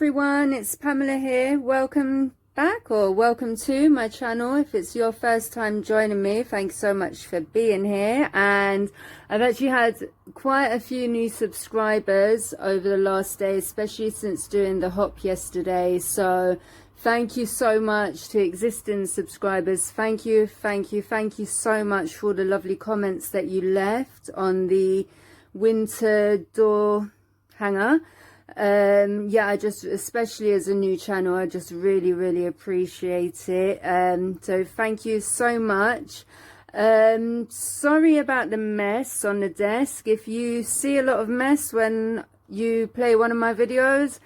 everyone, it's Pamela here. Welcome back, or welcome to my channel. If it's your first time joining me, thanks so much for being here. And I've actually had quite a few new subscribers over the last day, especially since doing the hop yesterday. So thank you so much to existing subscribers. Thank you so much for the lovely comments that you left on the winter door hanger. Yeah, I just, especially as a new channel, I just really appreciate it. So thank you so much. Sorry about the mess on the desk. If you see a lot of mess when you play one of my videos,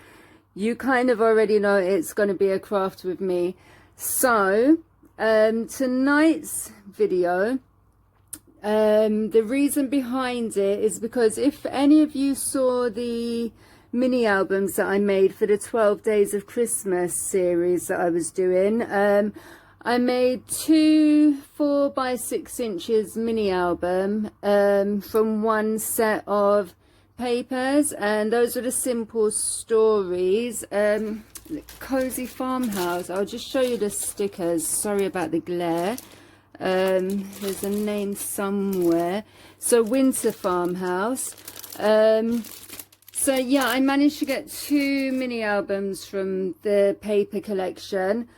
you kind of already know it's going to be a craft with me. So tonight's video, the reason behind it is because if any of you saw the mini albums that I made for the 12 Days of Christmas series that I was doing, I made two 4 by 6 inches mini album from one set of papers, and those are the simple stories. Cozy Farmhouse, I'll just show you the stickers, sorry about the glare. There's a name somewhere. So Winter Farmhouse. So yeah, I managed to get 2 mini albums from the paper collection.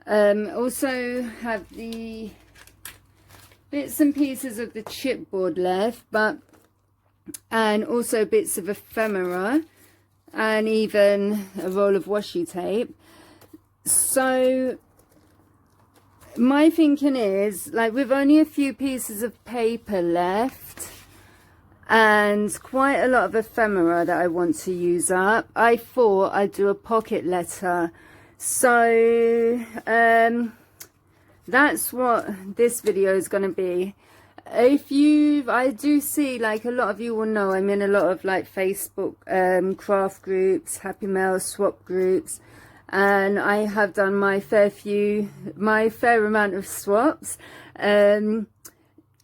Also have the bits and pieces of the chipboard left, and also bits of ephemera and even a roll of washi tape. So my thinking is, like, with only a few pieces of paper left and quite a lot of ephemera that I want to use up, I thought I'd do a pocket letter. So that's what this video is going to be. I do see, like, a lot of you will know I'm in a lot of like Facebook craft groups, Happy Mail swap groups, and I have done my fair amount of swaps.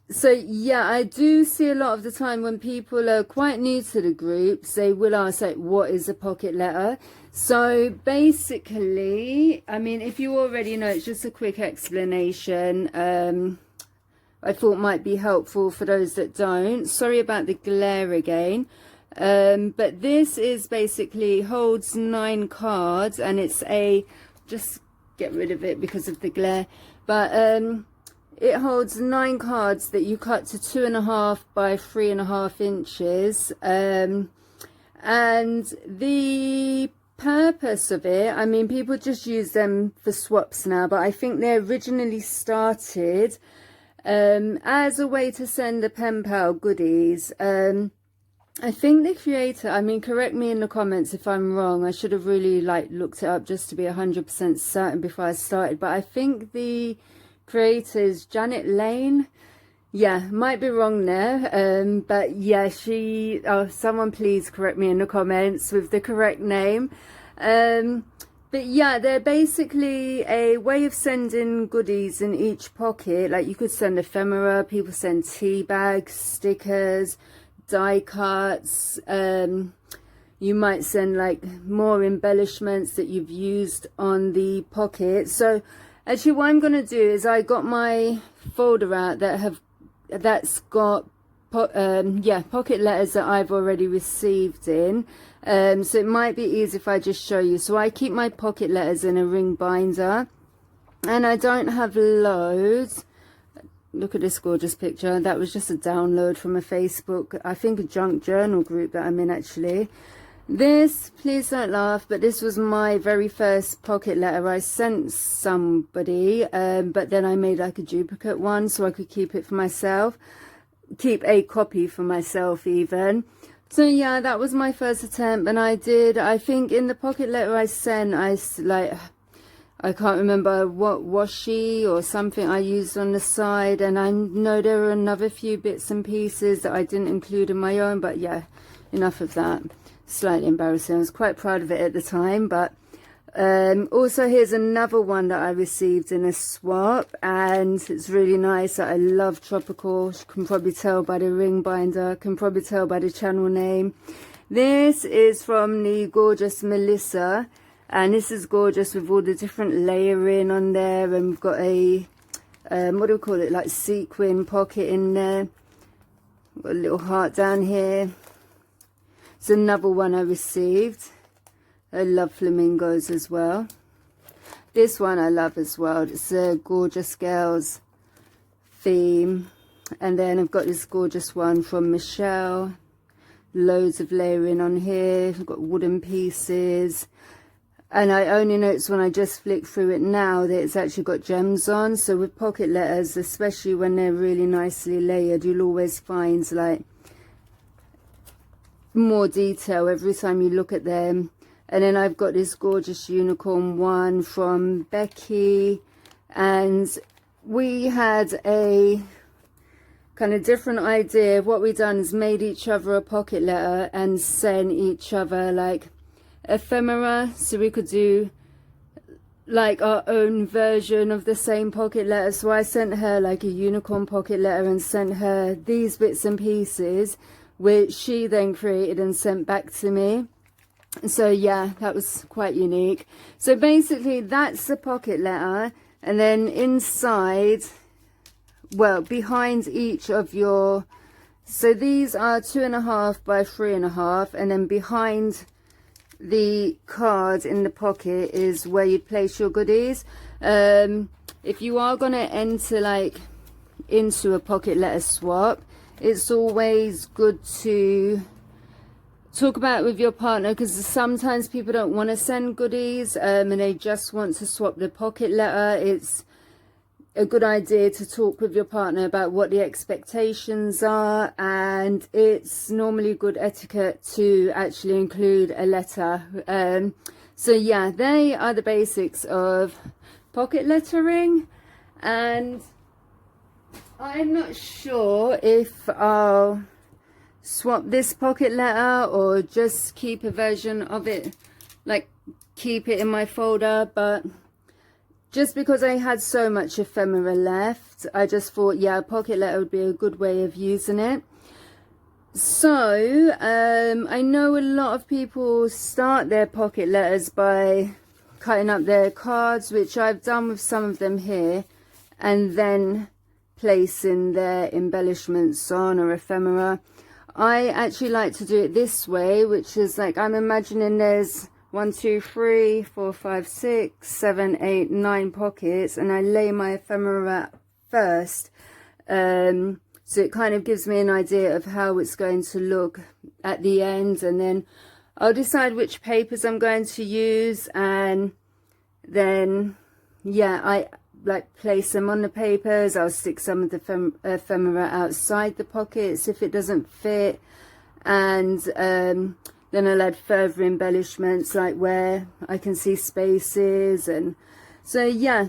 So yeah, I do see a lot of the time when people are quite new to the groups, they will ask, like, what is a pocket letter? So basically, I mean, if you already know, it's just a quick explanation. I thought might be helpful for those that don't. Sorry about the glare again. But this is basically holds 9 cards, and it's just get rid of it because of the glare. But it holds 9 cards that you cut to 2.5 by 3.5 inches. And the purpose of it, I mean, people just use them for swaps now, but I think they originally started as a way to send the pen pal goodies. I think the creator, I mean, correct me in the comments if I'm wrong, I should have really looked it up just to be 100% certain before I started, but I think the creator is Janet Lane. Yeah, might be wrong there, but yeah, someone please correct me in the comments with the correct name. But yeah, they're basically a way of sending goodies in each pocket. Like, you could send ephemera, people send tea bags, stickers, die cuts. You might send like more embellishments that you've used on the pocket. So actually what I'm going to do is, I got my folder out that's got pocket letters that I've already received in. So it might be easy if I just show you. So I keep my pocket letters in a ring binder, and I don't have loads. Look at this gorgeous picture. That was just a download from a Facebook, I think a junk journal group that I'm in actually. This, please don't laugh, but this was my very first pocket letter I sent somebody, but then I made like a duplicate one so I could keep it for myself, keep a copy for myself even. So yeah, that was my first attempt, and I think in the pocket letter I sent, I can't remember what washi or something I used on the side, and I know there were another few bits and pieces that I didn't include in my own, but yeah, enough of that. Slightly embarrassing. I was quite proud of it at the time. But also here's another one that I received in a swap, and it's really nice. I love tropical. You can probably tell by the ring binder, can probably tell by the channel name. This is from the gorgeous Melissa, And this is gorgeous with all the different layering on there, and we've got a what do we call it, like sequin pocket in there. Got a little heart down here. It's another one I received. I love flamingos as well. This one I love as well. It's a Gorgeous Girls theme. And then I've got this gorgeous one from Michelle. Loads of layering on here. I've got wooden pieces. And I only noticed when I just flick through it now that it's actually got gems on. So with pocket letters, especially when they're really nicely layered, you'll always find like more detail every time you look at them. And then I've got this gorgeous unicorn one from Becky. And we had a kind of different idea. What we've done is made each other a pocket letter and sent each other like ephemera, so we could do like our own version of the same pocket letter. So I sent her like a unicorn pocket letter and sent her these bits and pieces, which she then created and sent back to me. So yeah, that was quite unique. So basically that's the pocket letter, and then inside, well, behind each of your, so these are 2.5 by 3.5, and then behind the card in the pocket is where you place your goodies. If you are going to enter like into a pocket letter swap, it's always good to talk about it with your partner, because sometimes people don't want to send goodies and they just want to swap the pocket letter. It's a good idea to talk with your partner about what the expectations are, and it's normally good etiquette to actually include a letter. So yeah, they are the basics of pocket lettering, and I'm not sure if I'll swap this pocket letter or just keep a version of it, like keep it in my folder. But just because I had so much ephemera left, I just thought, yeah, a pocket letter would be a good way of using it. So, I know a lot of people start their pocket letters by cutting up their cards, which I've done with some of them here, and then placing their embellishments on or ephemera. I actually like to do it this way, which is like, I'm imagining there's 1, 2, 3, 4, 5, 6, 7, 8, 9 pockets, and I lay my ephemera first. So it kind of gives me an idea of how it's going to look at the end, and then I'll decide which papers I'm going to use, and then yeah, I like place them on the papers. I'll stick some of the ephemera outside the pockets if it doesn't fit, and then I'll add further embellishments like where I can see spaces. And so yeah,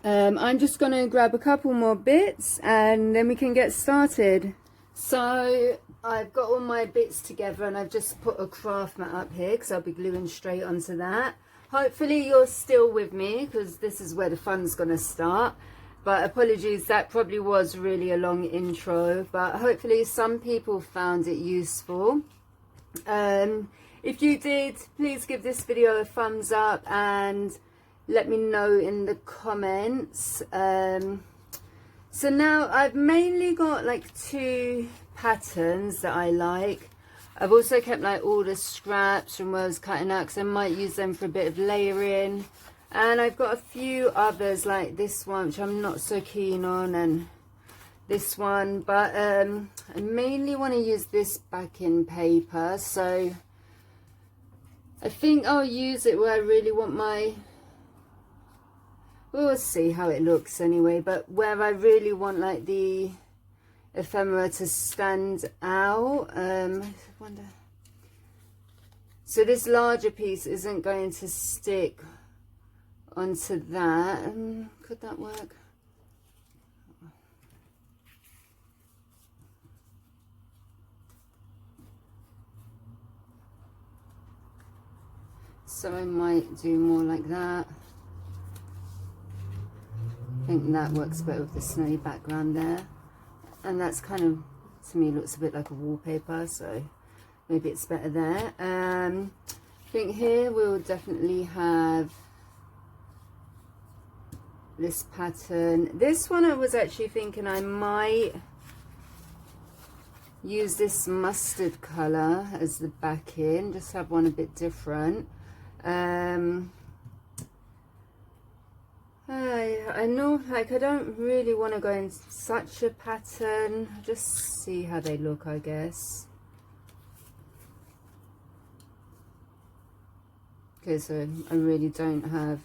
I'm just going to grab a couple more bits and then we can get started. So I've got all my bits together and I've just put a craft mat up here because I'll be gluing straight onto that. Hopefully you're still with me because this is where the fun's going to start. But apologies, that probably was really a long intro, but hopefully some people found it useful. If you did, please give this video a thumbs up and let me know in the comments. So now I've mainly got like 2 patterns that I like. I've also kept like all the scraps from where I was cutting out because I might use them for a bit of layering. And I've got a few others like this one, which I'm not so keen on, and this one, but I mainly want to use this backing paper. So I think I'll use it where I really want my, we'll see how it looks anyway, but where I really want like the ephemera to stand out. I wonder, so this larger piece isn't going to stick onto that. Could that work? So I might do more like that. I think that works better with the snowy background there. And that's kind of, to me, looks a bit like a wallpaper, so maybe it's better there. think here we'll definitely have this pattern. This one I was actually thinking I might use this mustard color as the backing, just have one a bit different. I know, like, I don't really want to go in such a pattern, just see how they look, I guess. Okay, so I really don't have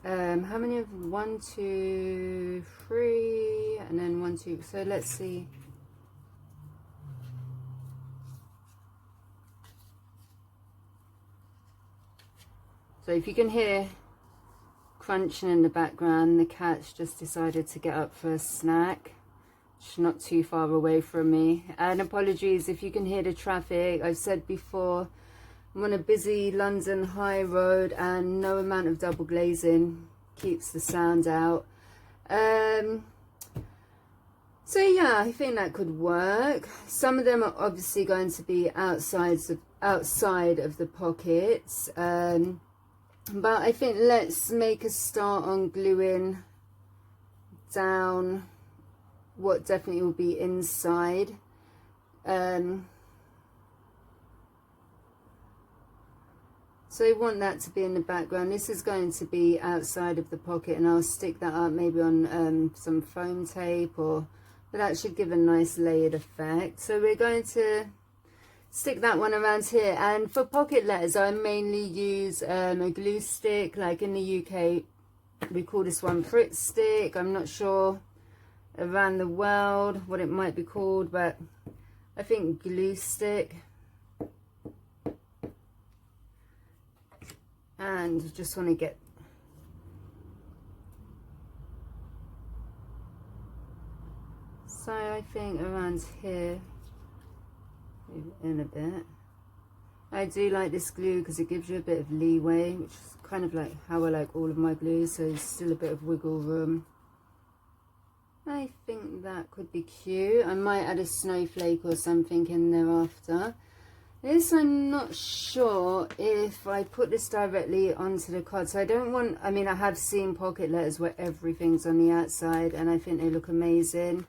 how many of 1, 2, 3, and then 1, 2, so let's see. So if you can hear crunching in the background, the cat's just decided to get up for a snack. She's not too far away from me. And apologies if you can hear the traffic. I've said before, I'm on a busy London high road and no amount of double glazing keeps the sound out. So yeah, I think that could work. Some of them are obviously going to be outside of the pockets. But I think let's make a start on gluing down what definitely will be inside. So I want that to be in the background. This is going to be outside of the pocket, and I'll stick that up maybe on some foam tape, but that should give a nice layered effect. So we're going to stick that one around here, and for pocket letters I mainly use a glue stick. Like in the UK we call this one Pritt stick. I'm not sure around the world what it might be called, but I think glue stick. And just want to get so I think around here, in a bit. I do like this glue because it gives you a bit of leeway, which is kind of like how I like all of my glues, so there's still a bit of wiggle room. I think that could be cute. I might add a snowflake or something in there after. This, I'm not sure if I put this directly onto the card. So I don't want, I mean, I have seen pocket letters where everything's on the outside and I think they look amazing.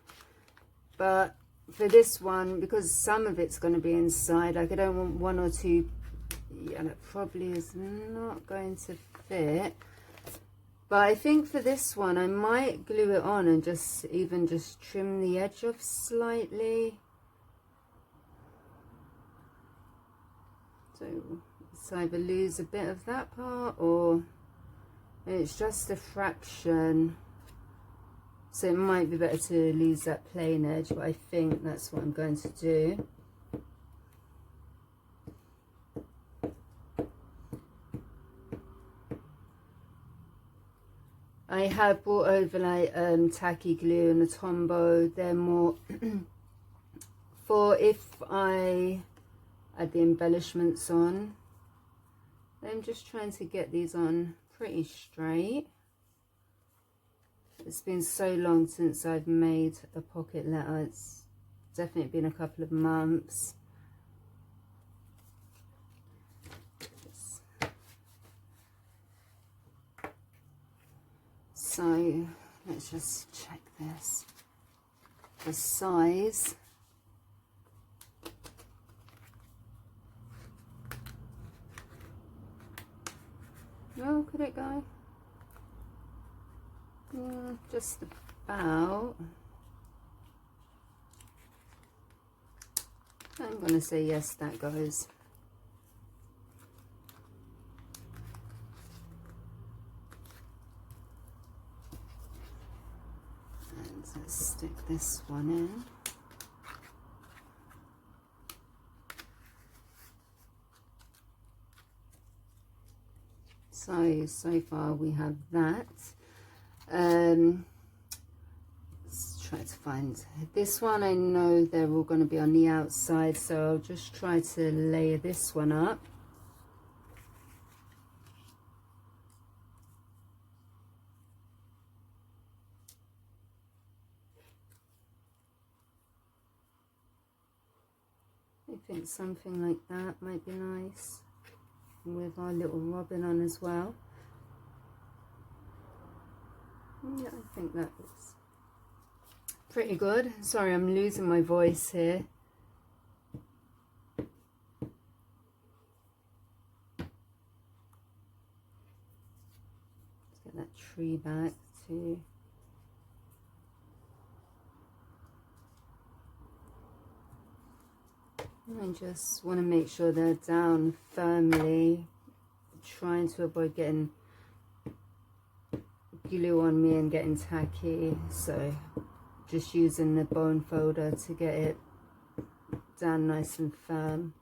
But for this one, because some of it's going to be inside, like I don't want 1 or 2, yeah, that probably is not going to fit. But I think for this one, I might glue it on and just trim the edge off slightly. So it's either lose a bit of that part or it's just a fraction. So it might be better to lose that plain edge, but I think that's what I'm going to do. I have brought over like tacky glue and a Tombow. They're more for if I add the embellishments on. I'm just trying to get these on pretty straight. It's been so long since I've made a pocket letter. It's definitely been a couple of months. So let's just check this. The size. Oh, could it go? Just about. I'm going to say yes, that goes. And let's stick this one in. So far we have that. Let's try to find this one. I know they're all going to be on the outside, so I'll just try to layer this one up. I think something like that might be nice, with our little robin on as well. Yeah, I think that looks pretty good. Sorry, I'm losing my voice here. Let's get that tree back too. I just want to make sure they're down firmly, trying to avoid getting glue on me and getting tacky, so just using the bone folder to get it down nice and firm.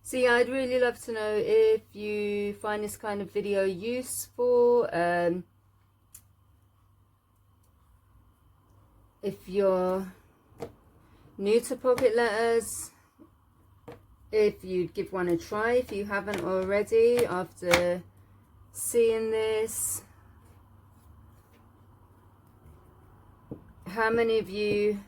So yeah, I'd really love to know if you find this kind of video useful. If you're new to pocket letters, if you'd give one a try if you haven't already after seeing this. How many of you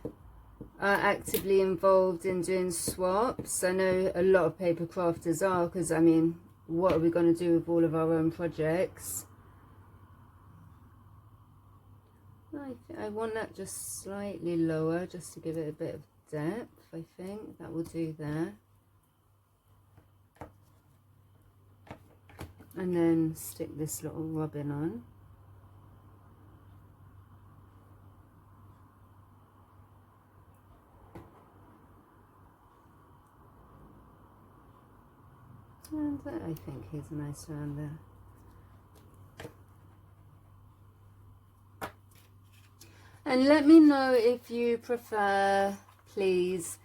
are actively involved in doing swaps? I know a lot of paper crafters are, because I mean, what are we going to do with all of our own projects? I want that just slightly lower, just to give it a bit of depth. I think that will do there. And then stick this little robin on. And I think here's nice around there. And let me know if you prefer, please,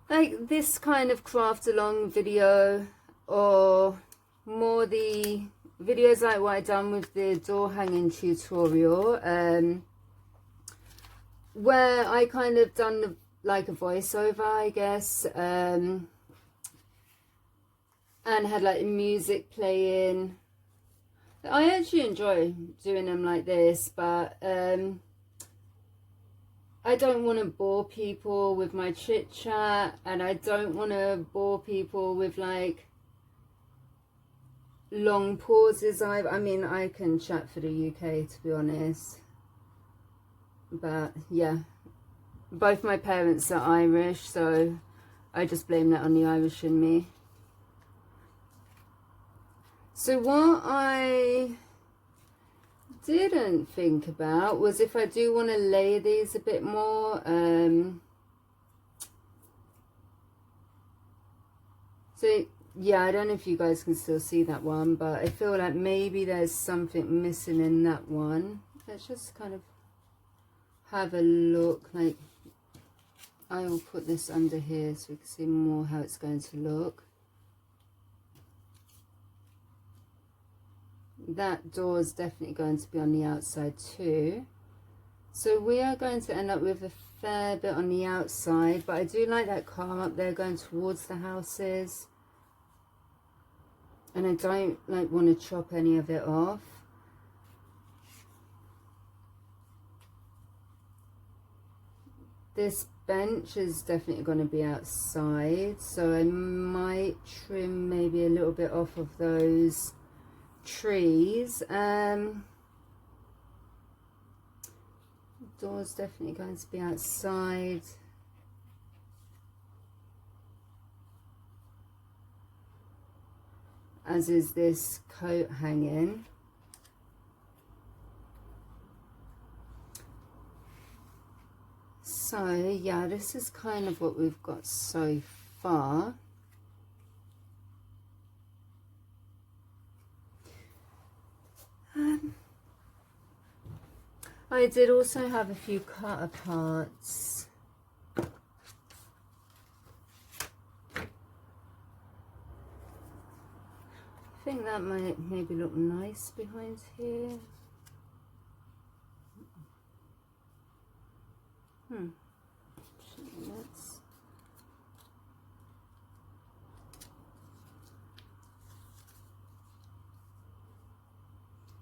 like this kind of craft along video, or more the videos like what I done with the door hanging tutorial, where I kind of done like a voiceover, I guess, and had like music playing. I actually enjoy doing them like this, but I don't want to bore people with my chit chat, and I don't want to bore people with like long pauses. I mean, I can chat for the UK, to be honest, but yeah, both my parents are Irish, so I just blame that on the Irish in me. So what I didn't think about was if I do want to layer these a bit more. So yeah, I don't know if you guys can still see that one, but I feel like maybe there's something missing in that one. Let's just kind of have a look. Like, I will put this under here so we can see more how it's going to look. That door is definitely going to be on the outside too, so we are going to end up with a fair bit on the outside, but I do like that car up there going towards the houses, and I don't like want to chop any of it off. This bench is definitely going to be outside, so I might trim maybe a little bit off of those trees. Door's definitely going to be outside. As is this coat hanging. So yeah, this is kind of what we've got so far. I did also have a few cut aparts. I think that might maybe look nice behind here.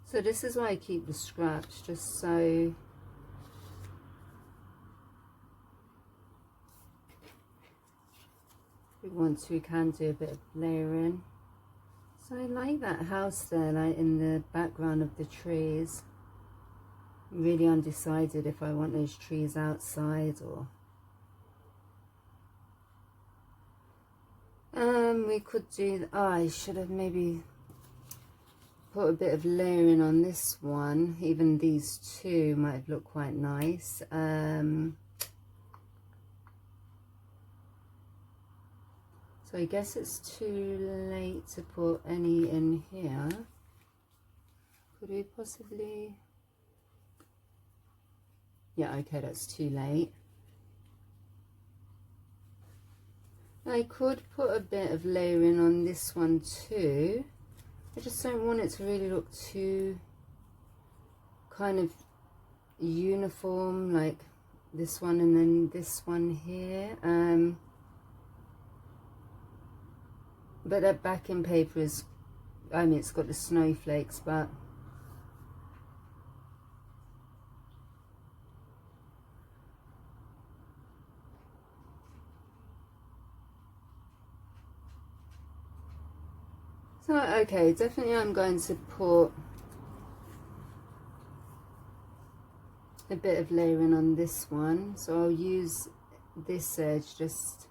So this is why I keep the scraps, just so we want to, we can do a bit of layering. So I like that house there, like in the background of the trees. I'm really undecided if I want those trees outside or... we could do... Oh, I should have maybe put a bit of layering on this one. Even these two might have looked quite nice. So I guess it's too late to put any in here. Could we possibly... Yeah, okay, that's too late. I could put a bit of layering on this one too. I just don't want it to really look too kind of uniform, like this one and then this one here. But that backing paper is, I mean, it's got the snowflakes, but so okay, definitely I'm going to put a bit of layering on this one. So I'll use this edge just,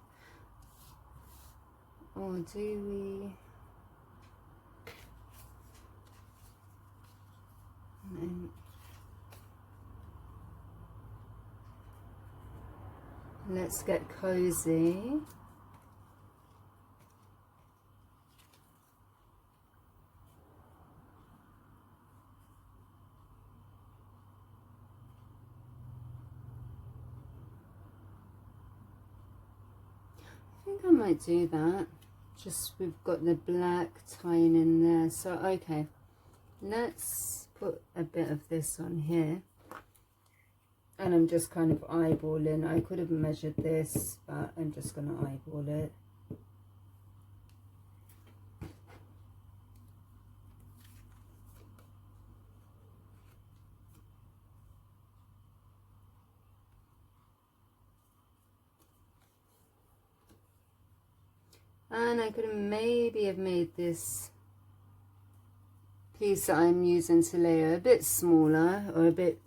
or do we? And let's get cozy. I think I might do that. Just we've got the black tying in there. So okay, let's put a bit of this on here. And I'm just kind of eyeballing. I could have measured this, but I'm just going to eyeball it. And I could have maybe made this piece that I'm using to layer a bit smaller or a bit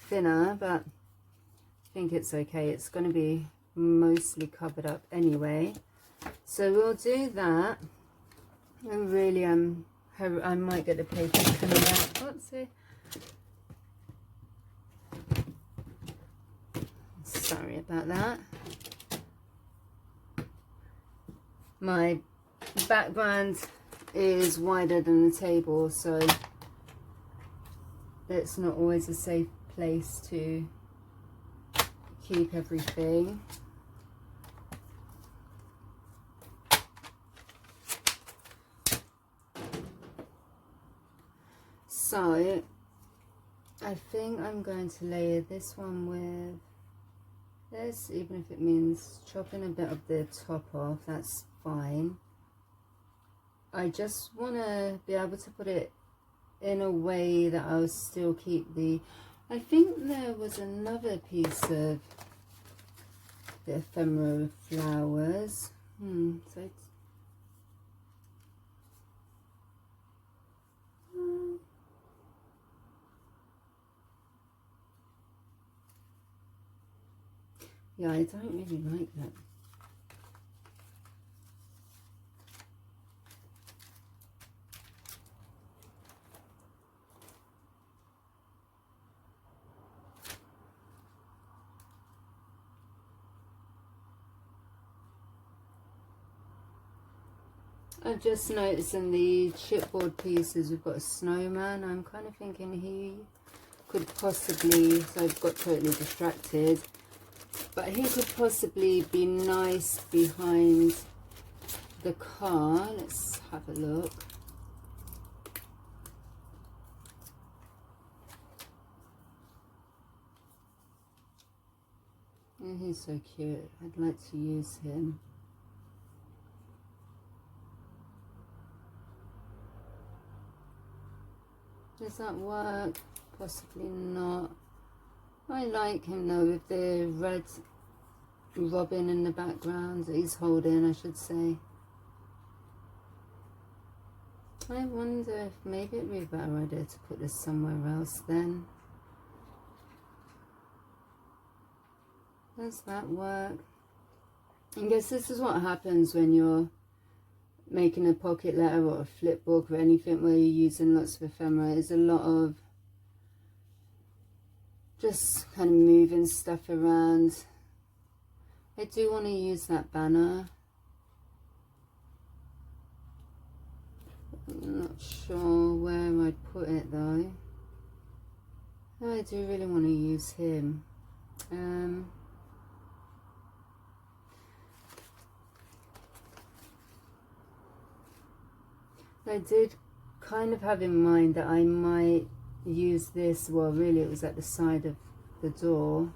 thinner, but I think it's okay. It's going to be mostly covered up anyway. So we'll do that. And really, I might get the paper coming out. Oopsie. Sorry about that. My background is wider than the table, so it's not always a safe place to keep everything. So I think I'm going to layer this one with this, even if it means chopping a bit of the top off, that's fine. I just want to be able to put it in a way that I'll still keep the... I think there was another piece of the ephemera flowers. So it's... yeah, I don't really like that. I've just noticed in the chipboard pieces we've got a snowman. I'm kind of thinking he could possibly, so I've got totally distracted, but he could possibly be nice behind the car. Let's have a look. Oh, he's so cute. I'd like to use him. Does that work? Possibly not. I like him though with the red robin in the background that he's holding, I should say. I wonder if maybe it'd be a better idea to put this somewhere else then. Does that work? I guess this is what happens when you're making a pocket letter or a flip book or anything where you're using lots of ephemera. There's a lot of just kind of moving stuff around. I do want to use that banner. I'm not sure where I'd put it though. I do really want to use him. I did kind of have in mind that I might use this, well really it was at the side of the door.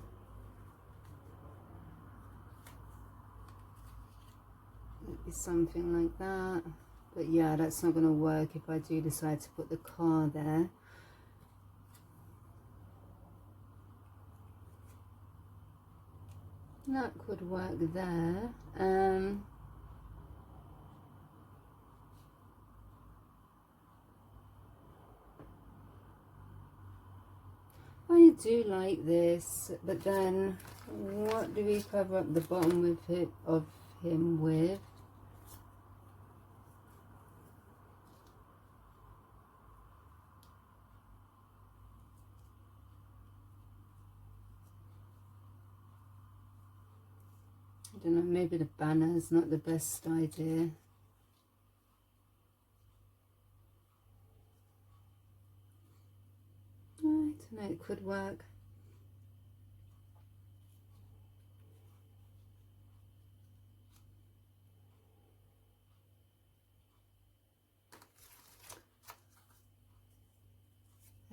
Maybe something like that. But yeah, that's not going to work if I do decide to put the car there. That could work there. I do like this, but then what do we cover up the bottom with of him with? I don't know, maybe the banner is not the best idea. I don't know, it could work.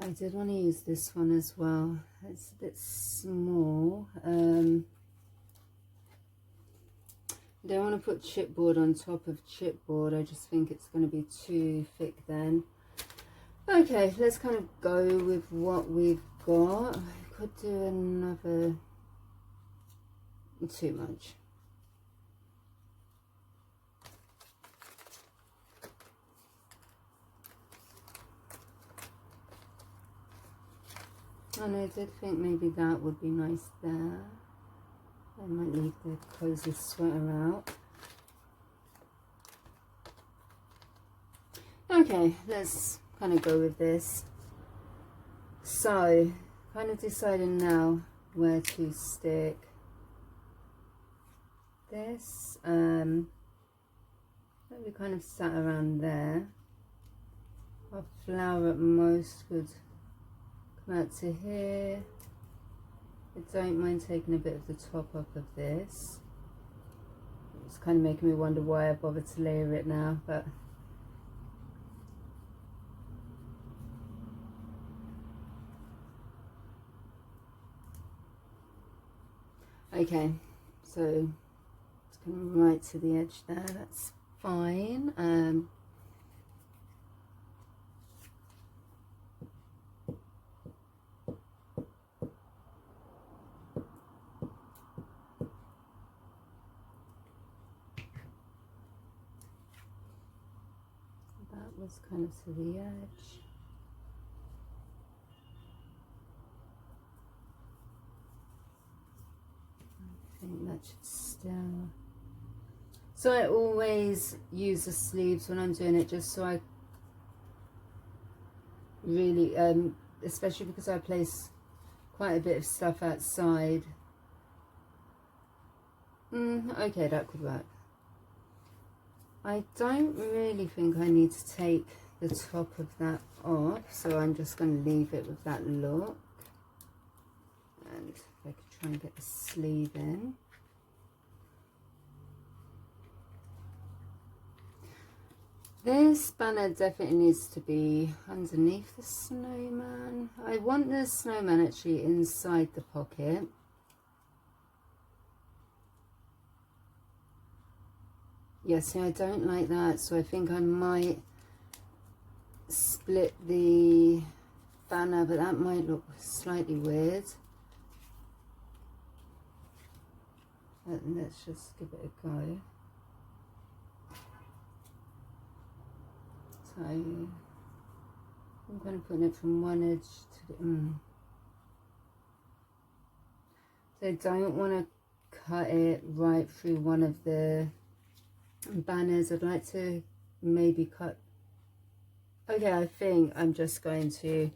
I did want to use this one as well. It's a bit small. I don't want to put chipboard on top of chipboard. I just think it's going to be too thick then. Okay, let's kind of go with what we've got. I could do another, too much. And I did think maybe that would be nice there. I might leave the cozy sweater out. Okay, let's kind of go with this. So, kind of deciding now where to stick this. Maybe kind of sat around there. Our flower at most would come out to here. I don't mind taking a bit of the top off of this. It's kind of making me wonder why I bothered to layer it now, but okay, so it's coming right to the edge there, that's fine. That was kind of to the edge. I think that should still. So I always use the sleeves when I'm doing it, just so I really, especially because I place quite a bit of stuff outside. Okay, that could work. I don't really think I need to take the top of that off, so I'm just going to leave it with that look. And if I could try and get the sleeve in. This banner definitely needs to be underneath the snowman. I want the snowman actually inside the pocket. Yeah, see, I don't like that, so I think I might split the banner, but that might look slightly weird. But let's just give it a go. So I'm going to put it from one edge to the So I don't want to cut it right through one of the banners. I'd like to maybe cut. Okay, I think I'm just going to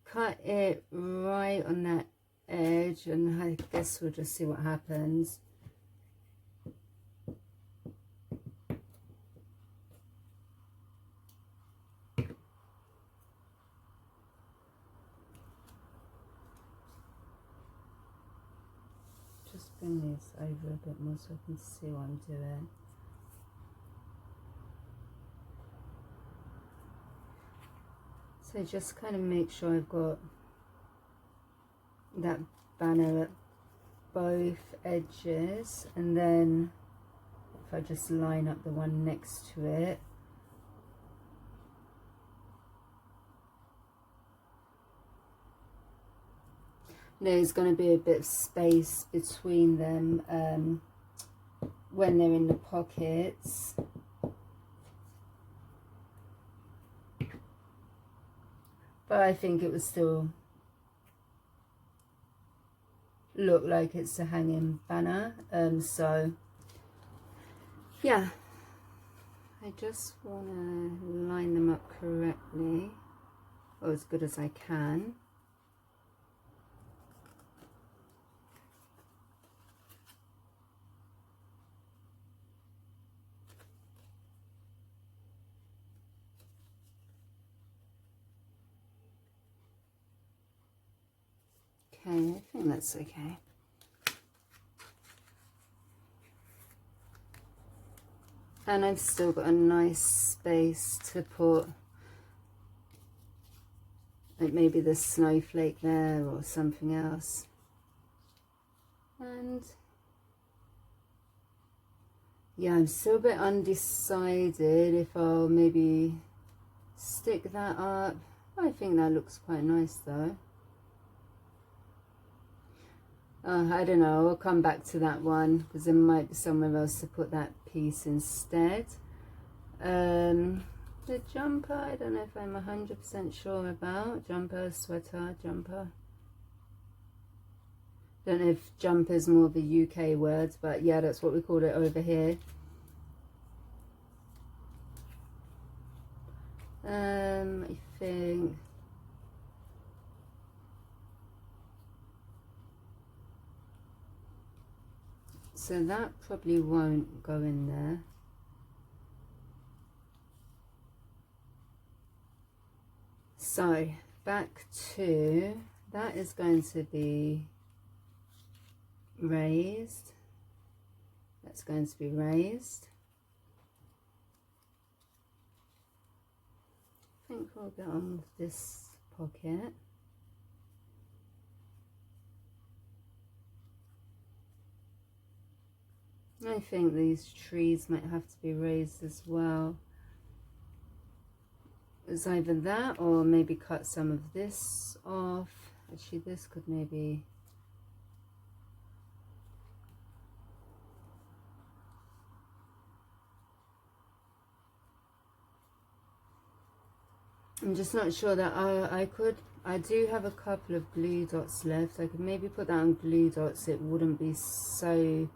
cut it right on that edge, and I guess we'll just see what happens. Just bring this over a bit more so I can see what I'm doing. So just kind of make sure I've got that banner at both edges, and then if I just line up the one next to it, there's going to be a bit of space between them when they're in the pockets. But I think it would still look like it's a hanging banner. So yeah, I just want to line them up correctly, or as good as I can. Okay, I think that's okay. And I've still got a nice space to put like maybe the snowflake there or something else. And yeah, I'm still a bit undecided if I'll maybe stick that up. I think that looks quite nice though. I don't know, I'll come back to that one because there might be somewhere else to put that piece instead. The jumper, I don't know if I'm 100% sure about. Jumper, sweater, jumper. Don't know if jumper is more of a UK word, but yeah, that's what we call it over here. I think so that probably won't go in there. So back to, that is going to be raised. That's going to be raised. I think we'll get on with this pocket. I think these trees might have to be raised as well. It's either that or maybe cut some of this off. Actually, this could maybe... I'm just not sure that I do have a couple of glue dots left. I could maybe put that on glue dots. It wouldn't be so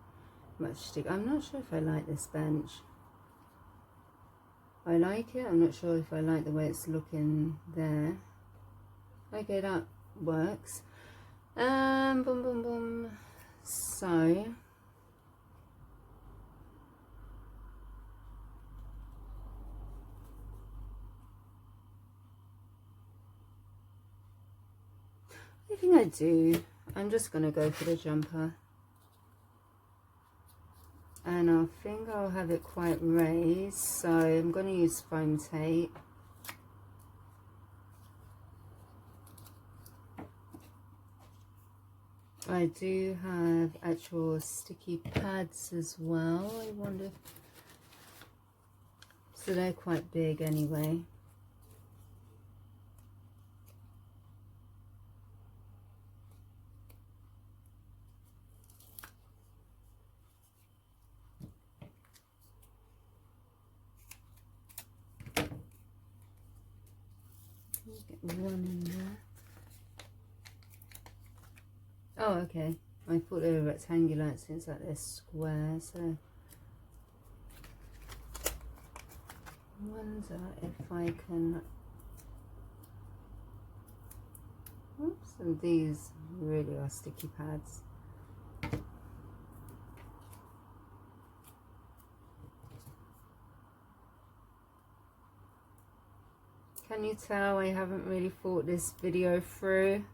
much stick. I'm not sure if I like this bench. I like it. I'm not sure if I like the way it's looking there. Okay, that works. Boom, boom, boom. So I think I do. I'm just gonna go for the jumper. And I think I'll have it quite raised, so I'm going to use foam tape. I do have actual sticky pads as well. I wonder, so they're quite big anyway. Get one in there. Oh, okay. I thought they were rectangular. It seems like they're square. So, I wonder if I can. Oops, and these really are sticky pads. Can you tell I haven't really thought this video through?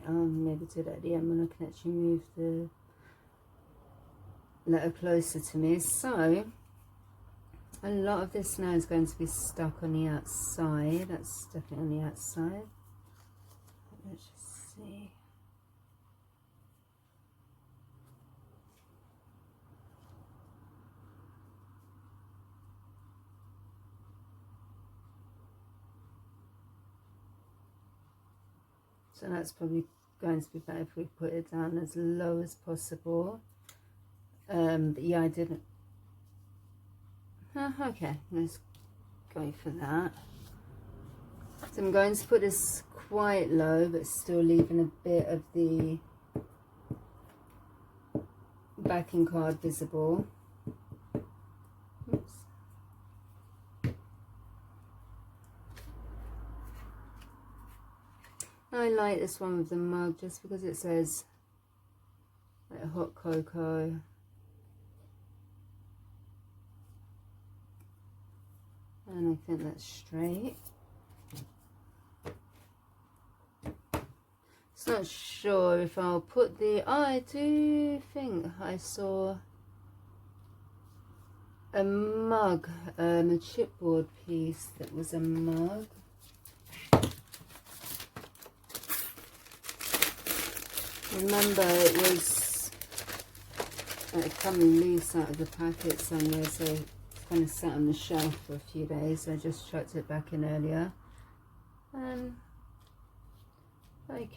Maybe do that at the end when I can actually move the letter closer to me. So a lot of this now is going to be stuck on the outside. That's definitely on the outside. Let's just see. So that's probably going to be better if we put it down as low as possible. But yeah, I didn't. Okay, let's go for that. So I'm going to put this quite low, but still leaving a bit of the backing card visible. Oops. I like this one with the mug just because it says like hot cocoa. And I think that's straight. It's not sure if I'll put the, I do think I saw a mug, a chipboard piece that was a mug. Remember, it was coming loose out of the packet somewhere, so it's kind of sat on the shelf for a few days. So I just chucked it back in earlier. Okay,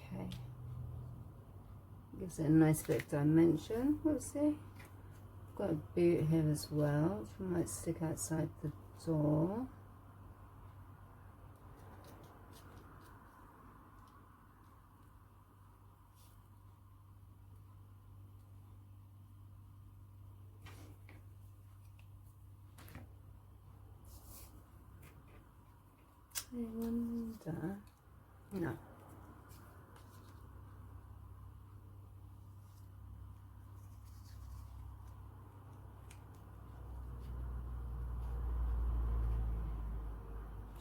gives it a nice bit of dimension. Let's see. Got a boot here as well, which might stick outside the door. I wonder. No.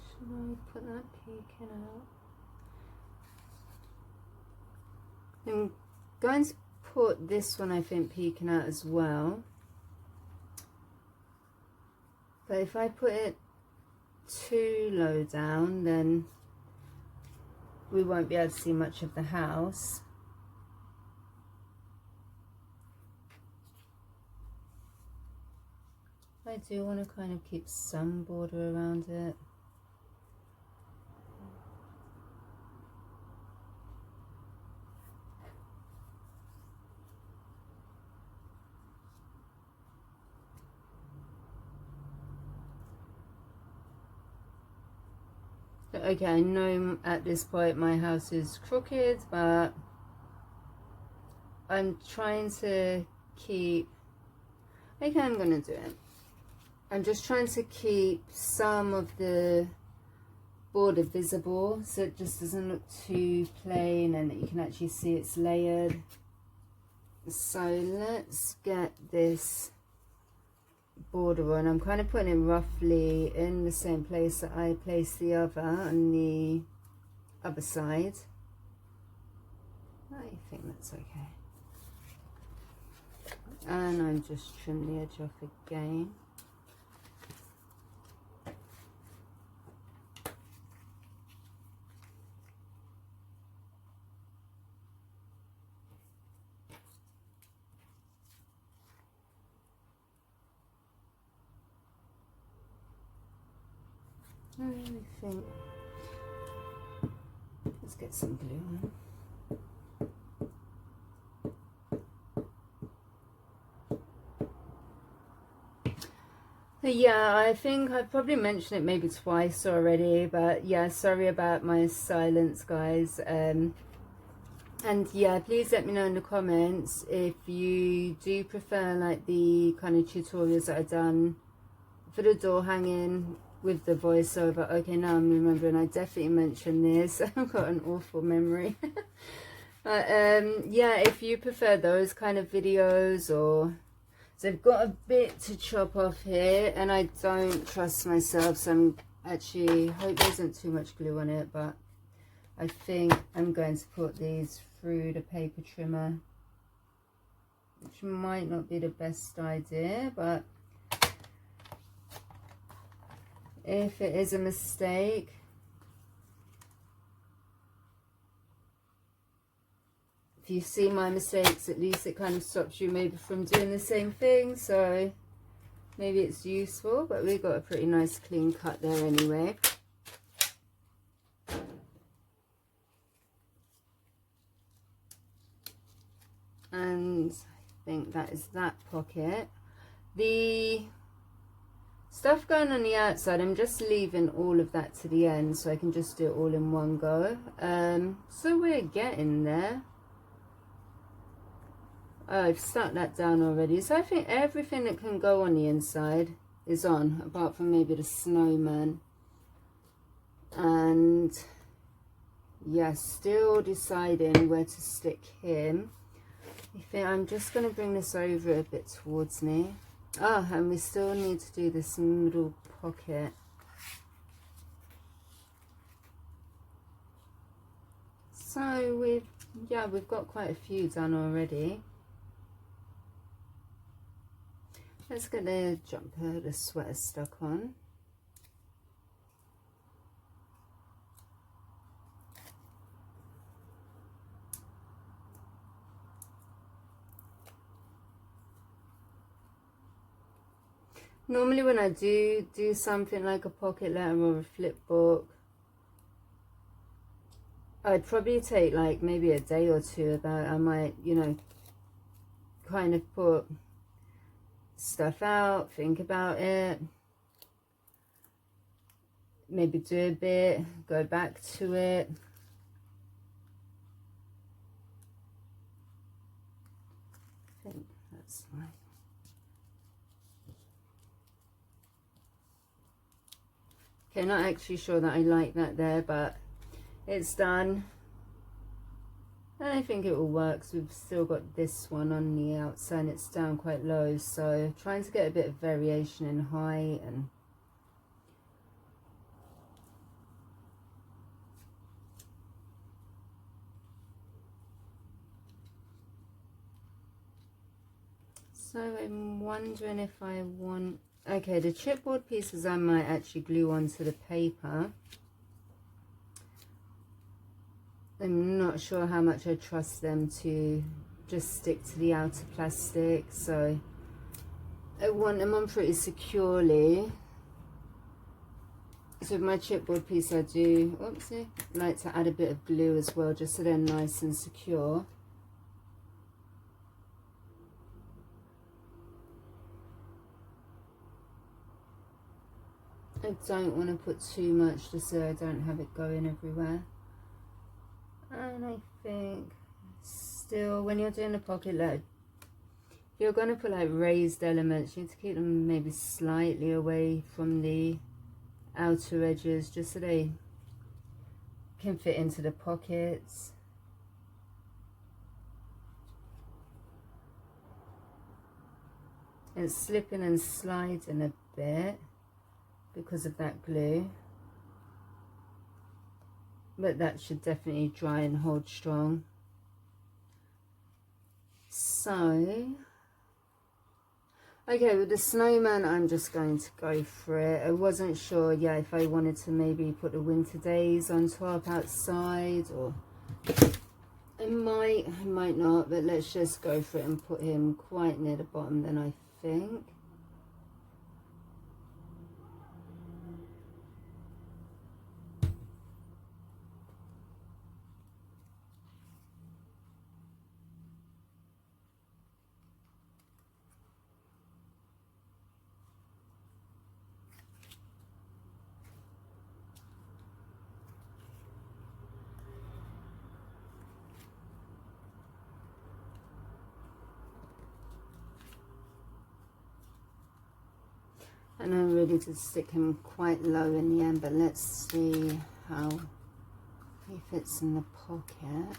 Should I put that peeking out? I'm going to put this one, I think, peeking out as well. But if I put it too low down, then we won't be able to see much of the house. I do want to kind of keep some border around it. Okay, I know at this point my house is crooked, but I'm trying to keep, okay, I'm going to do it. I'm just trying to keep some of the border visible so it just doesn't look too plain and that you can actually see it's layered. So let's get this border on. I'm kind of putting it roughly in the same place that I placed the other on the other side. I think that's okay. And and just trim the edge off again. I really think, let's get some glue on. Yeah, I think I've probably mentioned it maybe twice already, but yeah, sorry about my silence, guys. And yeah, please let me know in the comments if you do prefer like the kind of tutorials that I've done for the door hanging with the voiceover. Okay, now I'm remembering, I definitely mentioned this. I've got an awful memory. But yeah, if you prefer those kind of videos, or so I've got a bit to chop off here and I don't trust myself, so I'm actually, hope there isn't too much glue on it, but I think I'm going to put these through the paper trimmer, which might not be the best idea, but if it is a mistake, if you see my mistakes, at least it kind of stops you maybe from doing the same thing, so maybe it's useful. But we got a pretty nice clean cut there anyway. And I think that is that pocket. The stuff going on the outside, I'm just leaving all of that to the end so I can just do it all in one go. So we're getting there. Oh, I've stuck that down already. So I think everything that can go on the inside is on, apart from maybe the snowman. And yeah, still deciding where to stick him. I think I'm just going to bring this over a bit towards me. Oh, and we still need to do this middle pocket. So we've got quite a few done already. Let's get the jumper, the sweater stuck on. Normally when I do something like a pocket letter or a flip book, I'd probably take like maybe a day or two about, I might, you know, kind of put stuff out, think about it, maybe do a bit, go back to it. I think that's fine. Okay, not actually sure that I like that there, but it's done. And I think it will work. So we've still got this one on the outside and it's down quite low, so trying to get a bit of variation in height. And so I'm wondering if I want, okay, the chipboard pieces I might actually glue onto the paper. I'm not sure how much I trust them to just stick to the outer plastic, so I want them on pretty securely. So with my chipboard piece I do, oopsie, like to add a bit of glue as well, just so they're nice and secure. I don't want to put too much just so I don't have it going everywhere. And I think still, when you're doing a pocket letter, if you're going to put like raised elements, you need to keep them maybe slightly away from the outer edges, just so they can fit into the pockets. It's slipping and sliding a bit because of that glue, but that should definitely dry and hold strong. So Okay, with the snowman, I'm just going to go for it. I wasn't sure, yeah, if I wanted to maybe put the winter days on top outside, or I might not, but let's just go for it and put him quite near the bottom then, I think. And I really did stick him quite low in the end, but let's see how he fits in the pocket.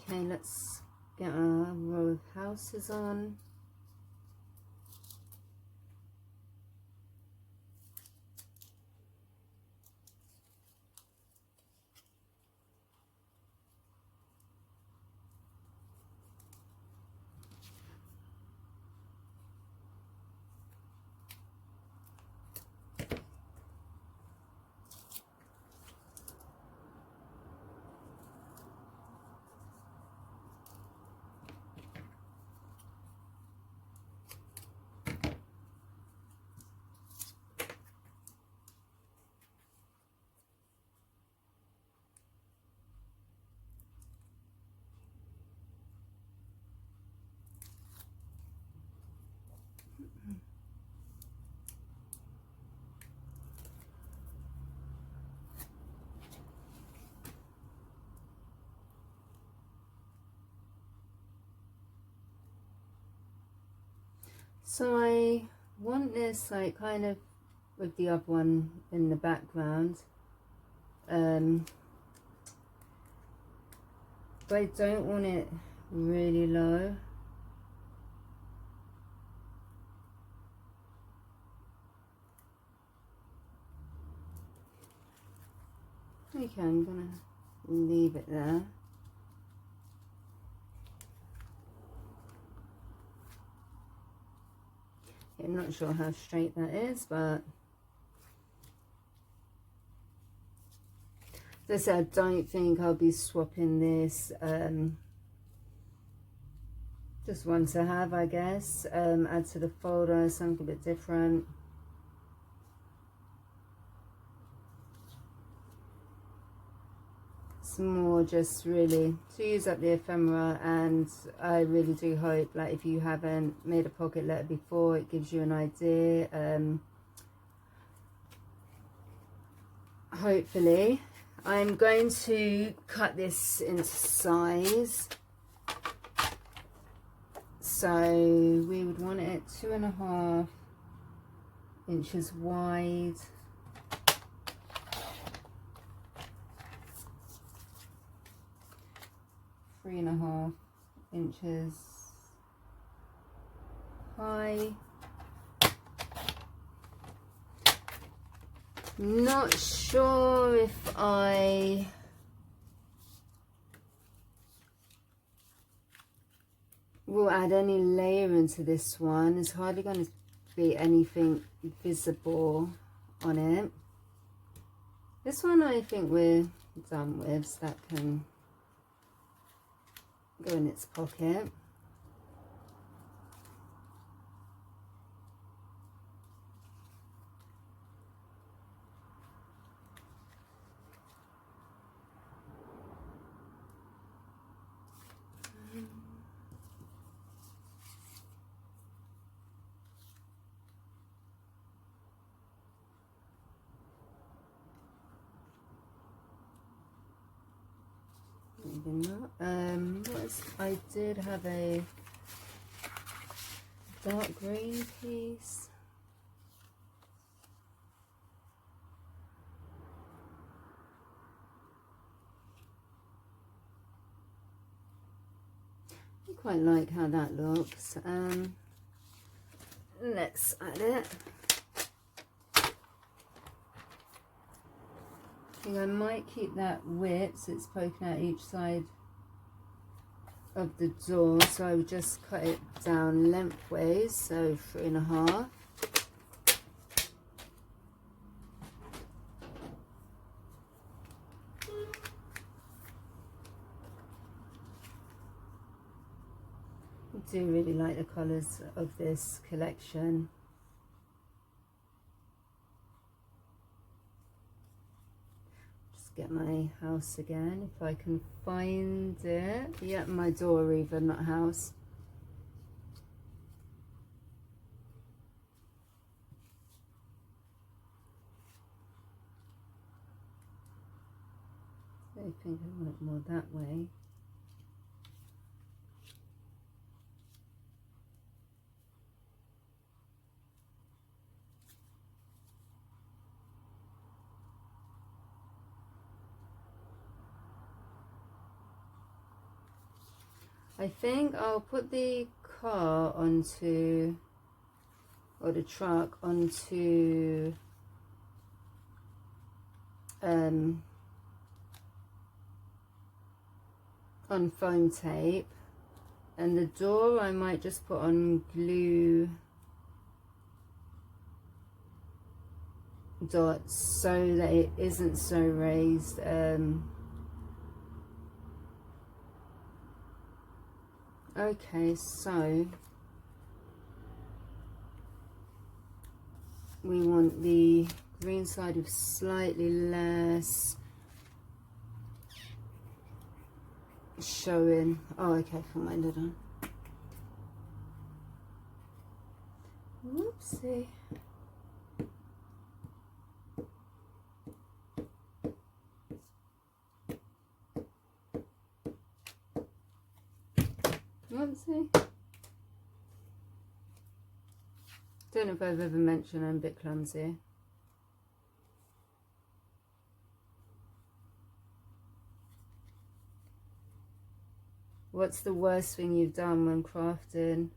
Okay, let's get our row of houses on. So I want this like kind of with the other one in the background, but I don't want it really low. Okay, I'm gonna leave it there. I'm not sure how straight that is, but as I said, I don't think I'll be swapping this. Just one to have, I guess. Add to the folder, something a bit different. It's more just really to use up the ephemera, and I really do hope, like, if you haven't made a pocket letter before, it gives you an idea. Hopefully. I'm going to cut this into size. So we would want it 2.5 inches wide. Three and a half inches high. Not sure if I will add any layer into this one. There's hardly going to be anything visible on it. This one I think we're done with, so that can go in its pocket. Maybe not. I did have a dark green piece. I quite like how that looks. Let's add it. I think I might keep that width so it's poking out each side of the door, so I would just cut it down lengthways, so 3.5. I do really like the colours of this collection. Get my house again if I can find it. Yeah, my door even, not house. I think I want it more that way. I think I'll put the car onto, or the truck onto on foam tape, and the door I might just put on glue dots so that it isn't so raised. Okay, so we want the green side with slightly less showing. Oh, okay, put my lid on. Whoopsie. Whoopsie. Don't know if I've ever mentioned I'm a bit clumsy. What's the worst thing you've done when crafting?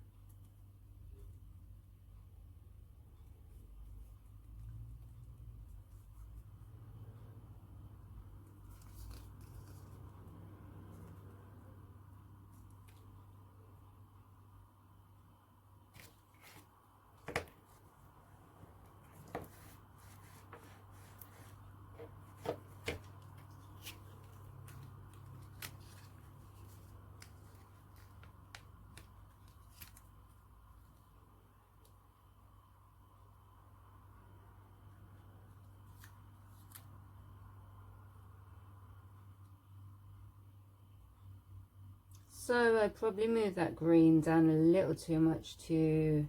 So I probably moved that green down a little too much to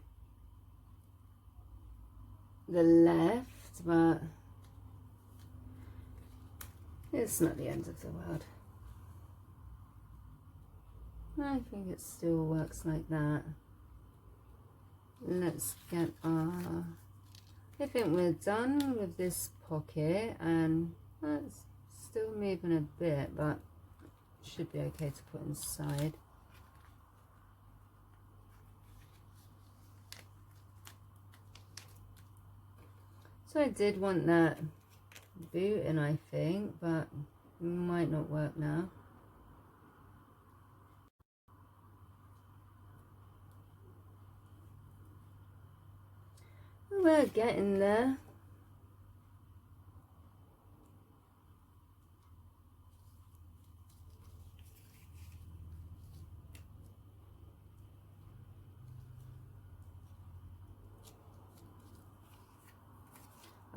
the left, but it's not the end of the world. I think it still works like that. Let's get our... I think we're done with this pocket, and it's still moving a bit, but should be okay to put inside. So I did want that boot in, I think, but it might not work now. We're getting there.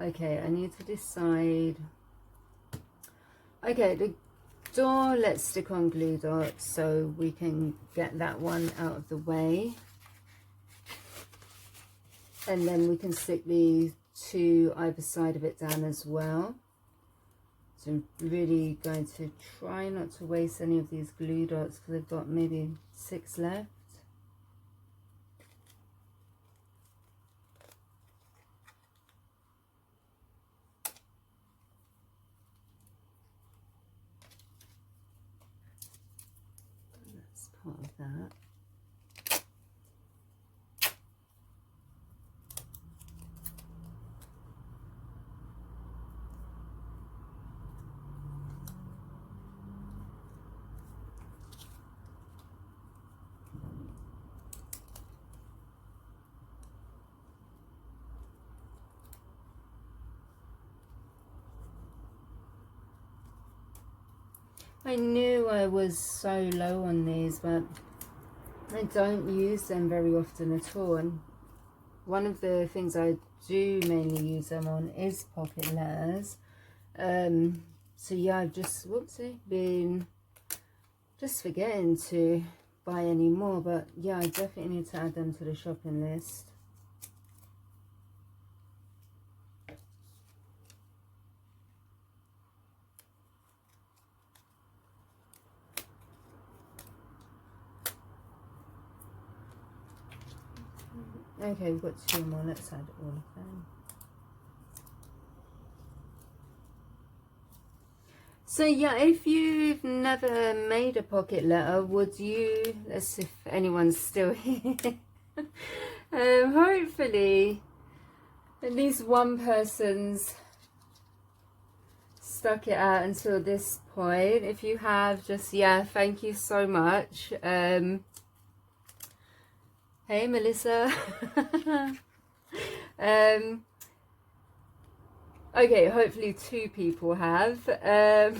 Okay, I need to decide. Okay, the door, let's stick on glue dots so we can get that one out of the way. And then we can stick the two either side of it down as well. So I'm really going to try not to waste any of these glue dots because I've got maybe 6 left. Let's part of that. I knew I was so low on these, but I don't use them very often at all. And one of the things I do mainly use them on is pocket letters. So yeah, I've just, whoopsie, been just forgetting to buy any more. But yeah, I definitely need to add them to the shopping list. Okay, we've got 2 more. Let's add all of them. So yeah, if you've never made a pocket letter, would you, let's see if anyone's still here. Hopefully at least one person's stuck it out until this point. If you have, just, yeah, thank you so much. Hey Melissa. Okay, hopefully 2 people have. Yeah,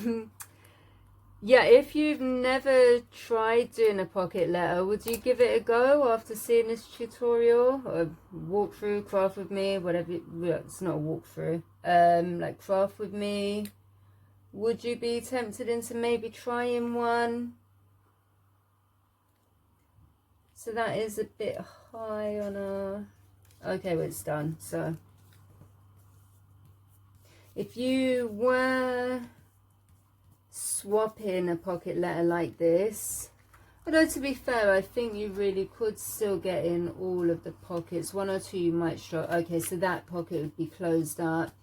if you've never tried doing a pocket letter, would you give it a go after seeing this tutorial or walkthrough, craft with me, whatever? It's not a walkthrough. Like craft with me. Would you be tempted into maybe trying one? So that is a bit high on our... Okay, well, it's done. So if you were swapping a pocket letter like this, although to be fair, I think you really could still get in all of the pockets. 1 or 2 you might struggle. Okay, so that pocket would be closed up.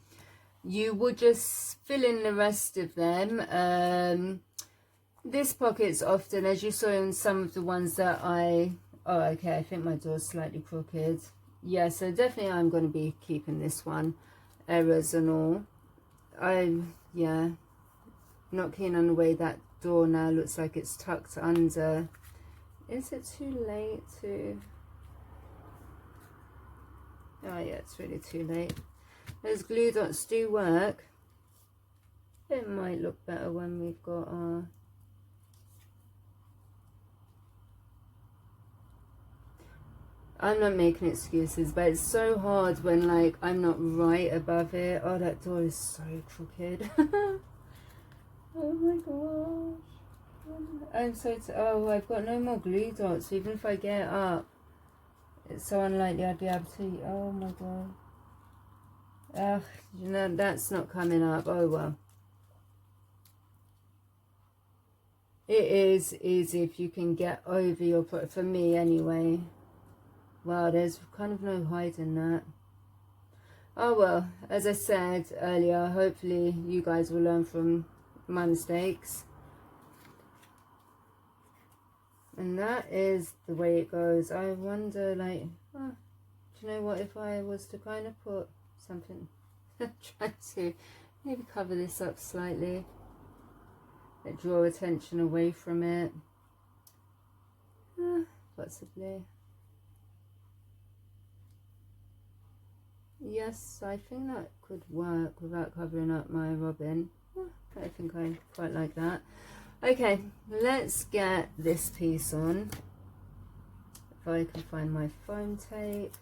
You would just fill in the rest of them. This pocket's often, as you saw in some of the ones that I... Oh, okay, I think my door's slightly crooked. Yeah, so definitely I'm going to be keeping this one. Errors and all. Yeah, not keen on the way that door now looks like it's tucked under. Is it too late to... Oh yeah, it's really too late. Those glue dots do work. It might look better when we've got our... I'm not making excuses, but it's so hard when, like, I'm not right above it. Oh, that door is so crooked. Oh my gosh. I'm so... Oh, I've got no more glue dots. Even if I get up, it's so unlikely I'd be able to... Oh my god. Ugh, you know, that's not coming up. Oh well. It is easy if you can get over your... For me, anyway. Wow, there's kind of no hiding that. Oh well, as I said earlier, hopefully you guys will learn from my mistakes. And that is the way it goes. I wonder, like, oh, do you know what, if I was to kind of put something, try to maybe cover this up slightly, like draw attention away from it, possibly. Yes, I think that could work without covering up my robin. I think I quite like that. Okay, let's get this piece on. If I can find my foam tape.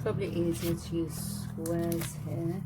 Probably easier to use squares here.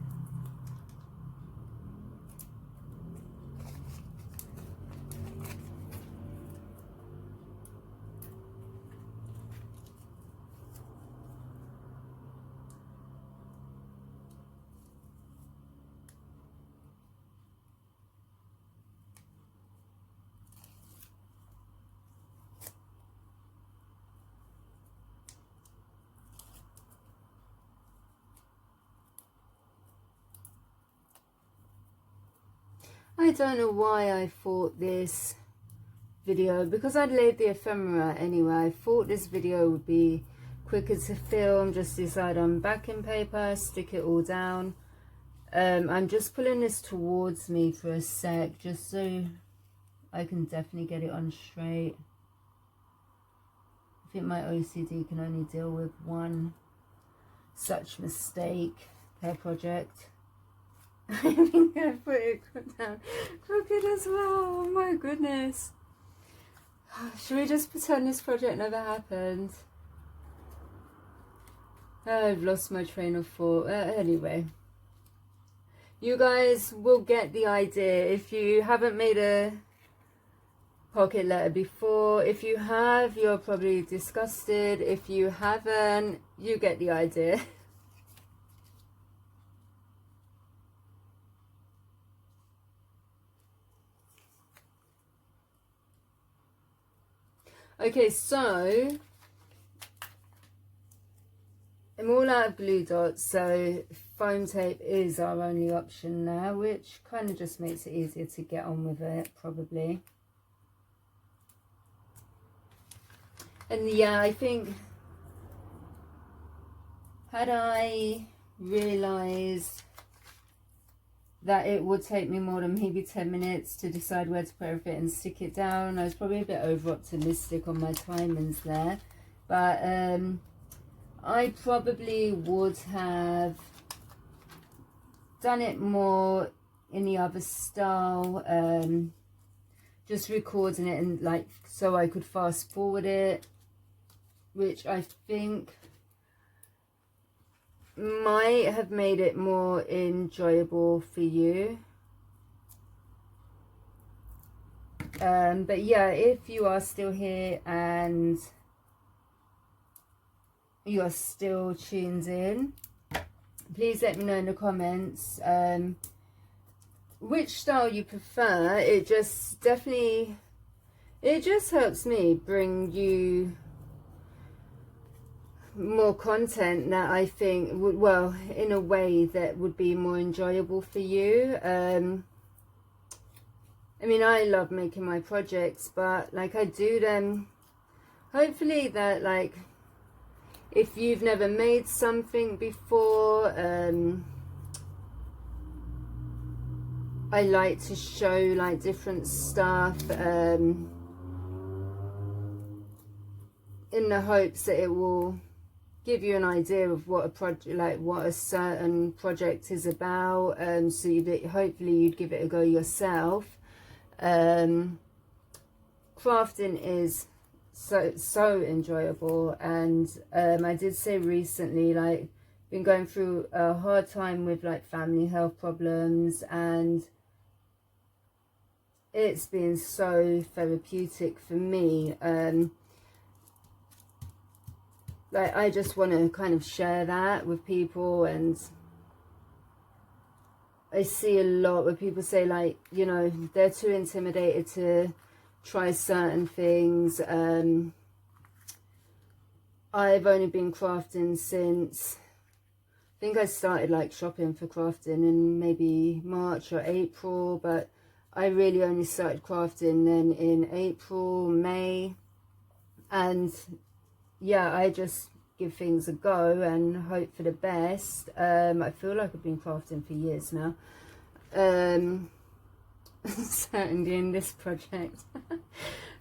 I don't know why I thought this video, because I'd laid the ephemera anyway, I thought this video would be quicker to film. Just decide on backing paper, stick it all down. I'm just pulling this towards me for a sec, just so I can definitely get it on straight. I think my OCD can only deal with one such mistake per project. I think I put it down crooked as well. Oh my goodness. Should we just pretend this project never happened? I've lost my train of thought. Anyway, you guys will get the idea. If you haven't made a pocket letter before, if you have, you're probably disgusted. If you haven't, you get the idea. Okay, so I'm all out of glue dots, so foam tape is our only option now, which kind of just makes it easier to get on with it, probably. And yeah, I think had I realised that it would take me more than maybe 10 minutes to decide where to put everything and stick it down, I was probably a bit over optimistic on my timings there, but I probably would have done it more in the other style, just recording it and like so I could fast forward it, which I think might have made it more enjoyable for you. But yeah, if you are still here and you are still tuned in, please let me know in the comments which style you prefer. It just definitely, it just helps me bring you more content that I think would, well, in a way that would be more enjoyable for you. I mean, I love making my projects, but like I do them hopefully that like if you've never made something before, I like to show like different stuff in the hopes that it will give you an idea of what a project, like what a certain project is about, so that hopefully you'd give it a go yourself. Crafting is so enjoyable, and I did say recently, like, been going through a hard time with like family health problems, and it's been so therapeutic for me. Like, I just want to kind of share that with people, and I see a lot where people say, like, you know, they're too intimidated to try certain things. I've only been crafting since, I think I started like shopping for crafting in maybe March or April, but I really only started crafting then in April, May, and yeah, I just give things a go and hope for the best. I feel like I've been crafting for years now, certainly in this project.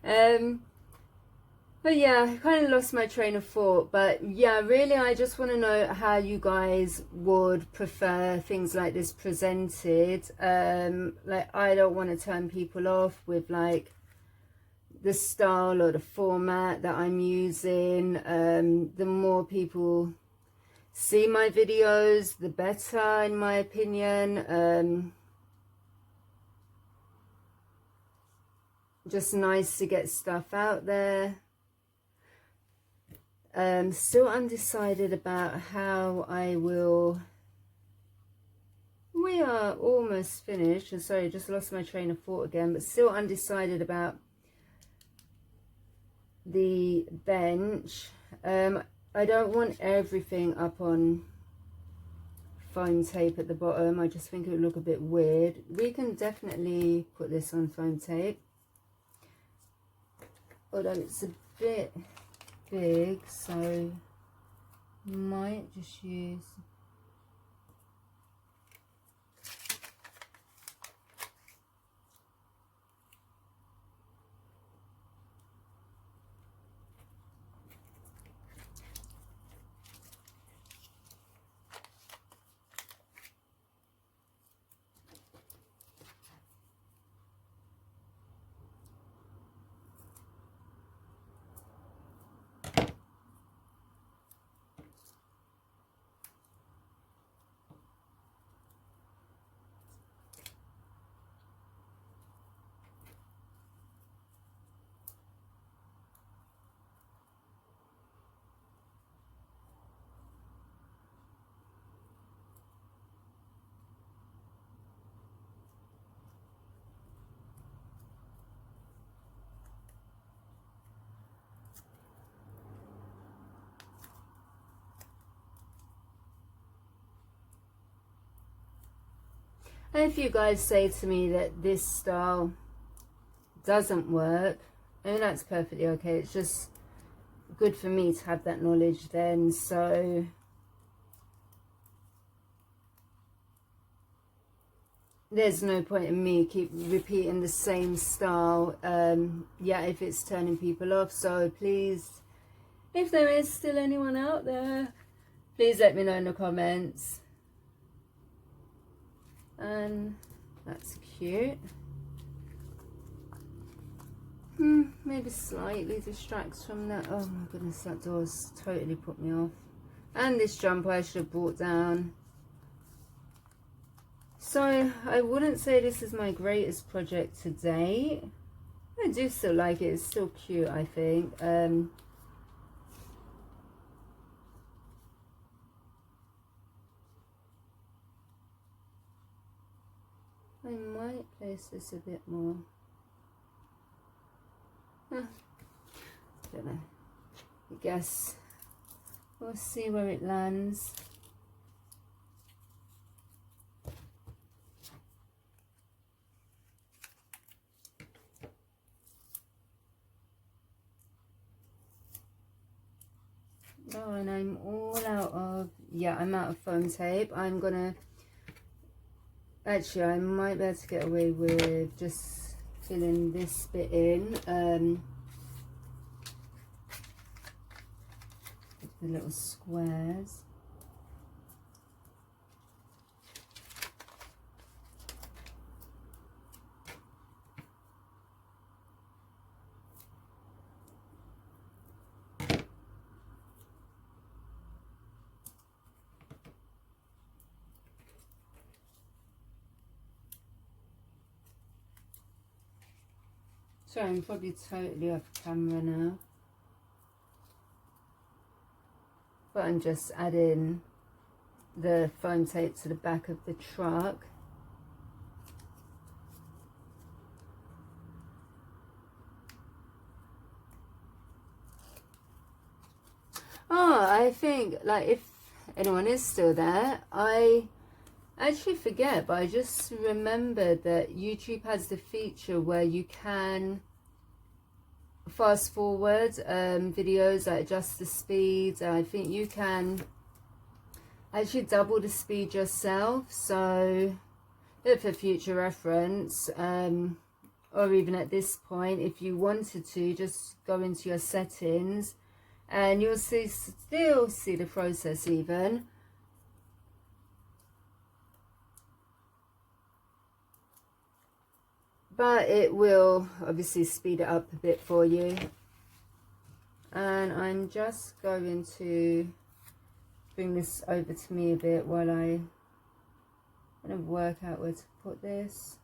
But yeah, I kind of lost my train of thought. But yeah, really, I just want to know how you guys would prefer things like this presented. Like, I don't want to turn people off with like the style or the format that I'm using. The more people see my videos, the better, in my opinion. Just nice to get stuff out there. Still undecided about how I will. We are almost finished. Sorry, just lost my train of thought again, but still undecided about the bench. I don't want everything up on foam tape at the bottom. I just think it would look a bit weird. We can definitely put this on foam tape, although it's a bit big, so might just use And if you guys say to me that this style doesn't work, I mean, that's perfectly okay. It's just good for me to have that knowledge then. So there's no point in me keep repeating the same style, yeah, if it's turning people off. So please, if there is still anyone out there, please let me know in the comments. And that's cute. Maybe slightly distracts from that. Oh my goodness, that door's totally put me off. And this jumper I should have brought down. So I wouldn't say this is my greatest project to date. I do still like it. It's still cute, I think. I might place this a bit more. Don't know. I guess we'll see where it lands. Oh, and I'm all out of, yeah, I'm out of foam tape. I'm gonna, actually I might be able to get away with just filling this bit in, the little squares. Sorry, I'm probably totally off camera now. But I'm just adding the foam tape to the back of the truck. Oh, I think, like, if anyone is still there, I actually forget, but I just remembered that YouTube has the feature where you can fast forward videos, like adjust the speed. I think you can actually double the speed yourself, so for future reference, or even at this point, if you wanted to, just go into your settings and you'll still see the process even. But it will obviously speed it up a bit for you. And I'm just going to bring this over to me a bit while I kind of work out where to put this.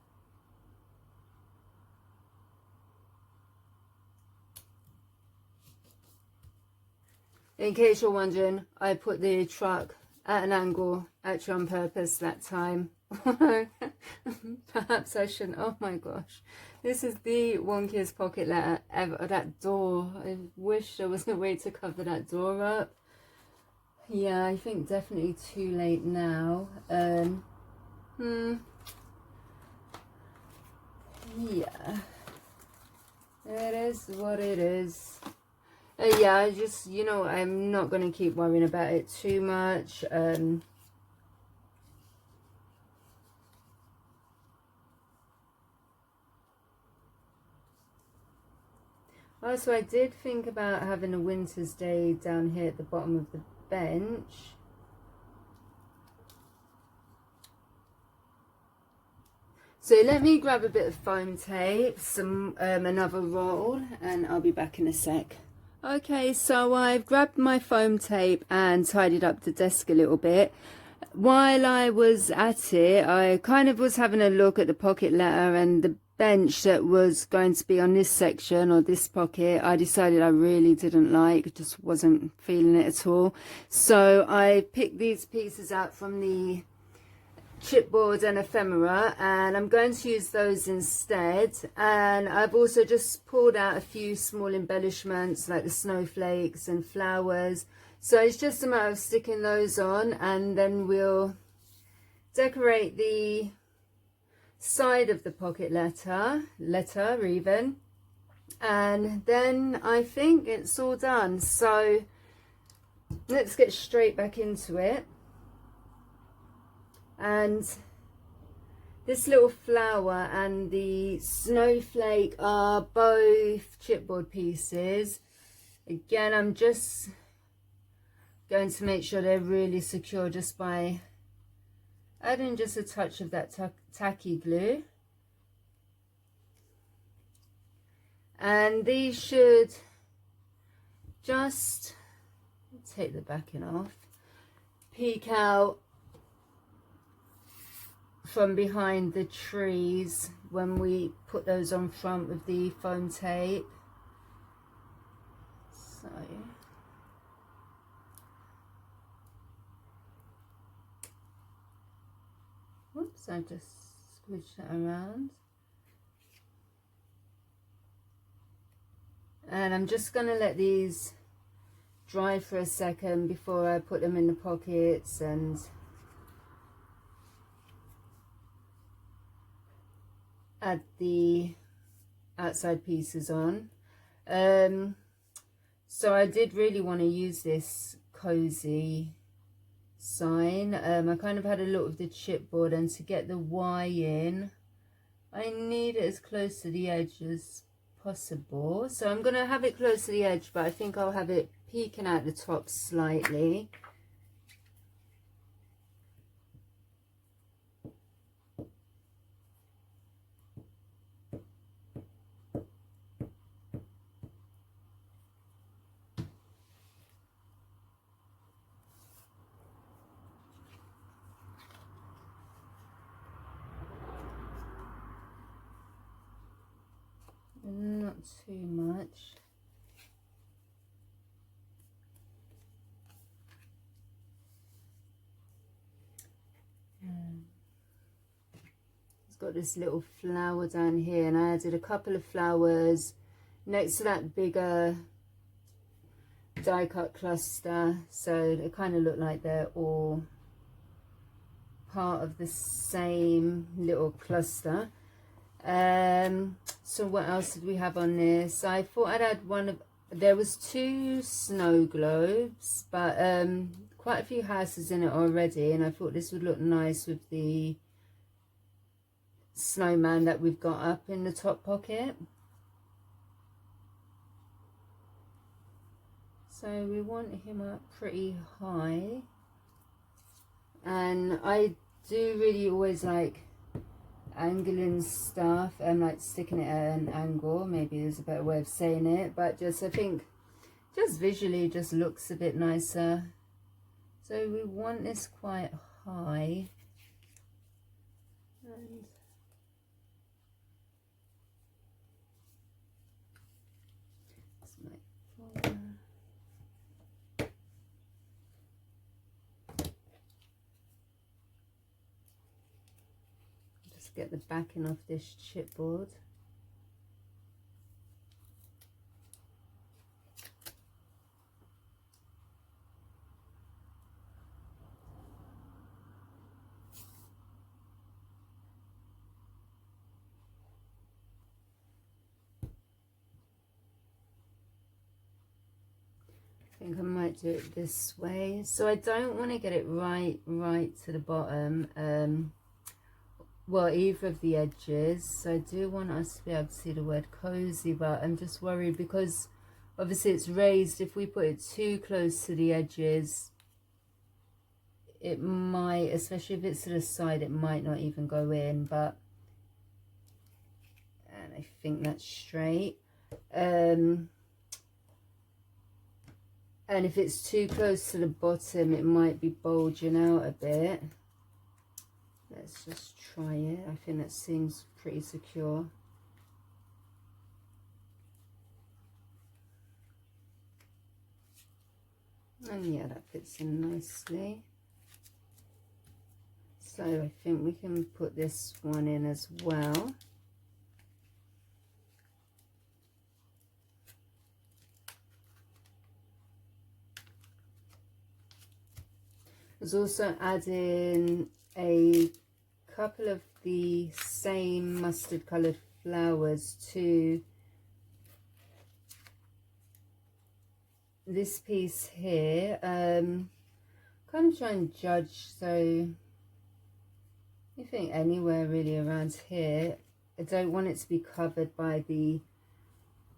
In case you're wondering, I put the truck at an angle actually on purpose that time. Perhaps I shouldn't. Oh my gosh, this is the wonkiest pocket letter ever. That door, I wish there was a way to cover that door up. Yeah, I think definitely too late now. Yeah, it is what it is. Yeah, I just, you know, I'm not going to keep worrying about it too much. Also, I did think about having a winter's day down here at the bottom of the bench. So let me grab a bit of foam tape, some another roll, and I'll be back in a sec. Okay, so I've grabbed my foam tape and tidied up the desk a little bit. While I was at it, I kind of was having a look at the pocket letter, and the bench that was going to be on this section or this pocket, I decided I really didn't like, just wasn't feeling it at all. So I picked these pieces out from the chipboard and ephemera, and I'm going to use those instead. And I've also just pulled out a few small embellishments like the snowflakes and flowers, so it's just a matter of sticking those on, and then we'll decorate the side of the pocket letter even, and then I think it's all done. So let's get straight back into it. And this little flower and the snowflake are both chipboard pieces. Again, I'm just going to make sure they're really secure just by adding just a touch of that tacky glue. And these should just, take the backing off, peek out from behind the trees when we put those on front with the foam tape. So whoops, I just squished that around. And I'm just going to let these dry for a second before I put them in the pockets and add the outside pieces on. So I did really want to use this cozy sign. I kind of had a look with the chipboard, and to get the Y in, I need it as close to the edge as possible. So I'm going to have it close to the edge, but I think I'll have it peeking out the top slightly. Not too much. It's got this little flower down here, and I added a couple of flowers next to that bigger die cut cluster, so they kind of look like they're all part of the same little cluster. So what else did we have on this? I thought I'd add one of, there was 2 snow globes, but quite a few houses in it already, and I thought this would look nice with the snowman that we've got up in the top pocket. So we want him up pretty high, and I do really always like angling stuff and like sticking it at an angle. Maybe there's a better way of saying it, but just I think just visually just looks a bit nicer. So we want this quite high, and get the backing off this chipboard. think I might do it this way. So I don't want to get it right to the bottom. Well, either of the edges. So I do want us to be able to see the word cozy, but I'm just worried because obviously it's raised. If we put it too close to the edges, it might, especially if it's to the side, it might not even go in. But, and I think that's straight. And if it's too close to the bottom, it might be bulging out a bit. Let's just try it. I think that seems pretty secure. And yeah, that fits in nicely. So I think we can put this one in as well. There's also adding a couple of the same mustard coloured flowers to this piece here. Kind of try and judge, so I think anywhere really around here. I don't want it to be covered by the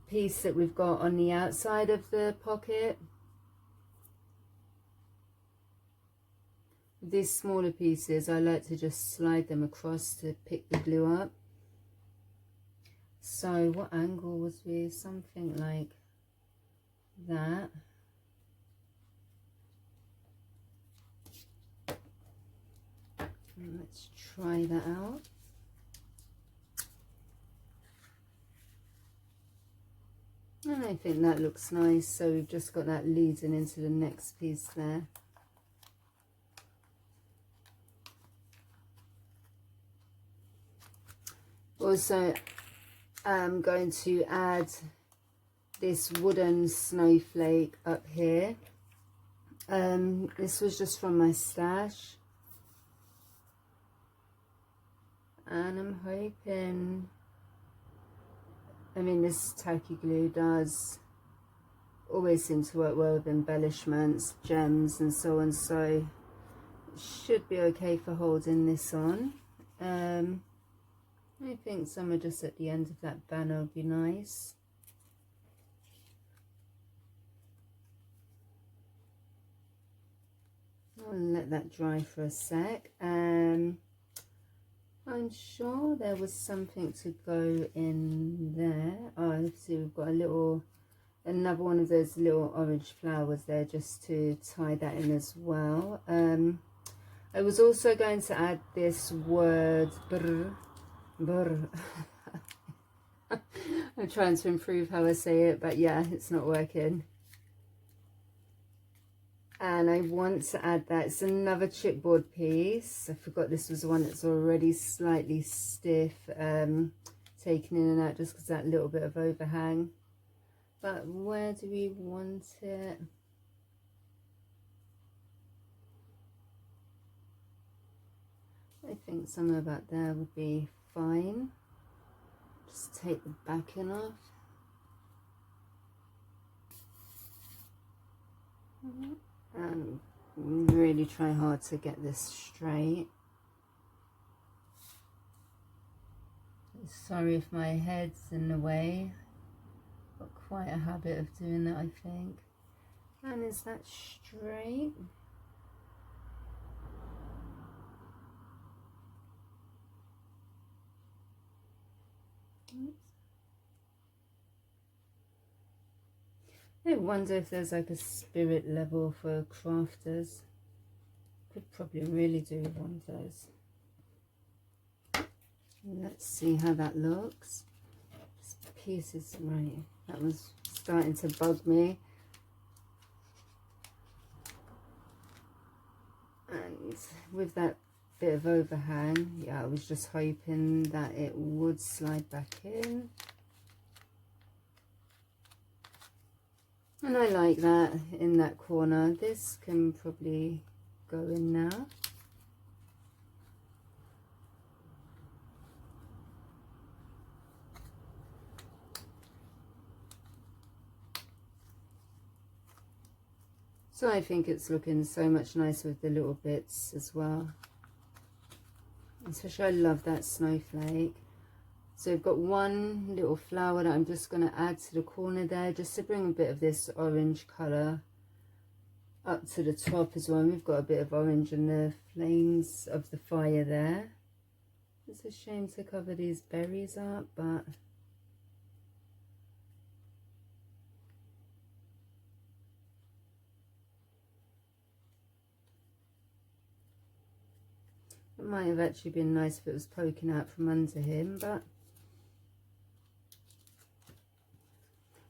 piece that we've got on the outside of the pocket. These smaller pieces, I like to just slide them across to pick the glue up. So what angle would be something like that? And let's try that out. And I think that looks nice. So we've just got that leading into the next piece there. Also, I'm going to add this wooden snowflake up here. This was just from my stash. And I'm hoping, I mean, this tacky glue does always seem to work well with embellishments, gems and so on. So it should be okay for holding this on. I think somewhere just at the end of that banner would be nice. I'll let that dry for a sec. I'm sure there was something to go in there. Oh, let's see, we've got another one of those little orange flowers there just to tie that in as well. I was also going to add this word brr. I'm trying to improve how I say it, but yeah, it's not working. And I want to add that. It's another chipboard piece. I forgot this was the one that's already slightly stiff, taken in and out just because that little bit of overhang. But where do we want it? I think somewhere about there would be fine. Just take the backing off. And really try hard to get this straight. Sorry if my head's in the way. Got quite a habit of doing that, I think. And is that straight? Oops. I wonder if there's like a spirit level for crafters. Could probably really do with one of those. Let's see how that looks. This piece is right. That was starting to bug me. And with that bit of overhang, yeah, I was just hoping that it would slide back in. And I like that in that corner. This can probably go in now. So I think it's looking so much nicer with the little bits as well. Especially I love that snowflake. So we've got one little flower that I'm just going to add to the corner there, just to bring a bit of this orange colour up to the top as well. And we've got a bit of orange in the flames of the fire there. It's a shame to cover these berries up, but it might have actually been nice if it was poking out from under him, but